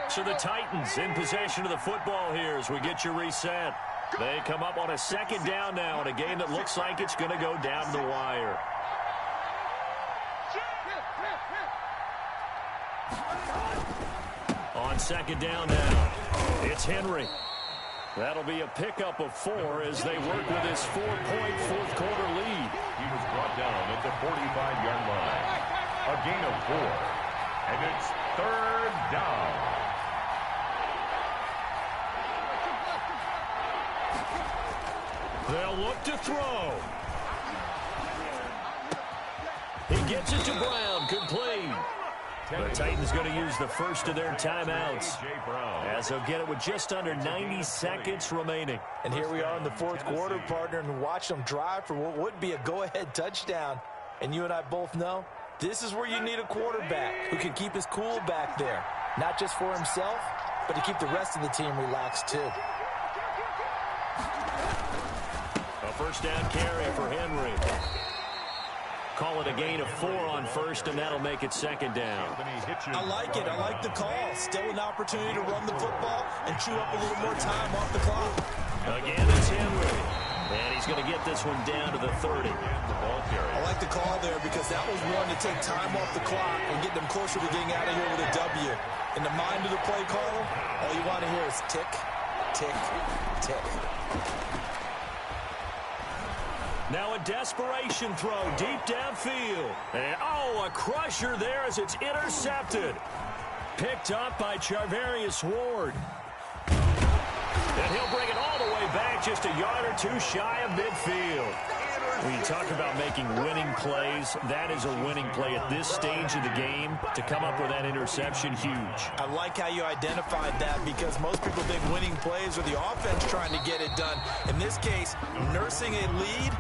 So the Titans in possession of the football here as we get you reset. They come up on a 2nd down now in a game that looks like it's going to go down the wire. second down now. It's Henry. That'll be a pickup of 4 as they work with his 4-point fourth-quarter lead. He was brought down at the 45-yard line. A gain of 4. And it's third down. They'll look to throw. He gets it to Brown. Complete. The Titans going to use the first of their timeouts, as they'll get it with just under 90 seconds remaining. And here we are in the fourth quarter, partner, and watch them drive for what would be a go-ahead touchdown. And you and I both know this is where you need a quarterback who can keep his cool back there, not just for himself, but to keep the rest of the team relaxed too. A first down carry for Henry. Call it a gain of 4 on first, and that'll make it second down. I like it. I like the call. Still an opportunity to run the football and chew up a little more time off the clock. Again, it's Henry. And he's going to get this one down to the 30. I like the call there because that was one to take time off the clock and get them closer to getting out of here with a W. In the mind of the play caller, all you want to hear is tick, tick, tick. Now a desperation throw deep downfield. And, oh, a crusher there as it's intercepted. Picked up by Charvarius Ward. And he'll bring it all the way back just a yard or 2 shy of midfield. When you talk about making winning plays, that is a winning play at this stage of the game. To come up with that interception, huge. I like how you identified that because most people think winning plays are the offense trying to get it done. In this case, nursing a lead,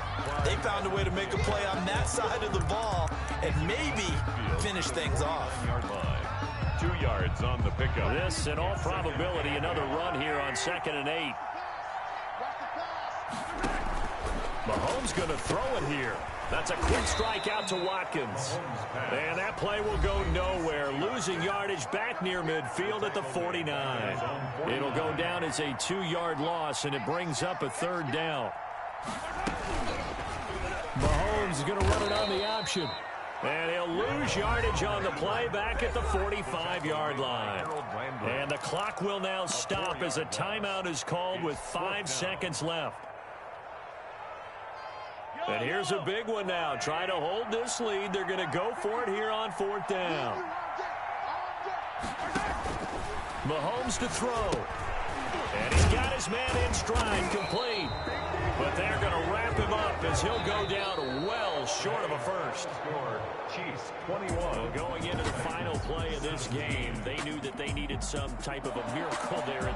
they found a way to make a play on that side of the ball and maybe finish things off. 2 yards on the pickup. This, in all probability, another run here on 2nd and 8. Mahomes going to throw it here. That's a quick strike out to Watkins. And that play will go nowhere. Losing yardage back near midfield at the 49. It'll go down as a 2-yard loss, and it brings up a 3rd down. Mahomes is going to run it on the option. And he'll lose yardage on the play back at the 45-yard line. And the clock will now stop as a timeout is called with 5 seconds left. And here's a big one now. Trying to hold this lead. They're going to go for it here on 4th down. Mahomes to throw. And he's got his man in stride, complete. But they're going to wrap him up as he'll go down well short of a first. Chiefs 21. Well, going into the final play of this game, they knew that they needed some type of a miracle there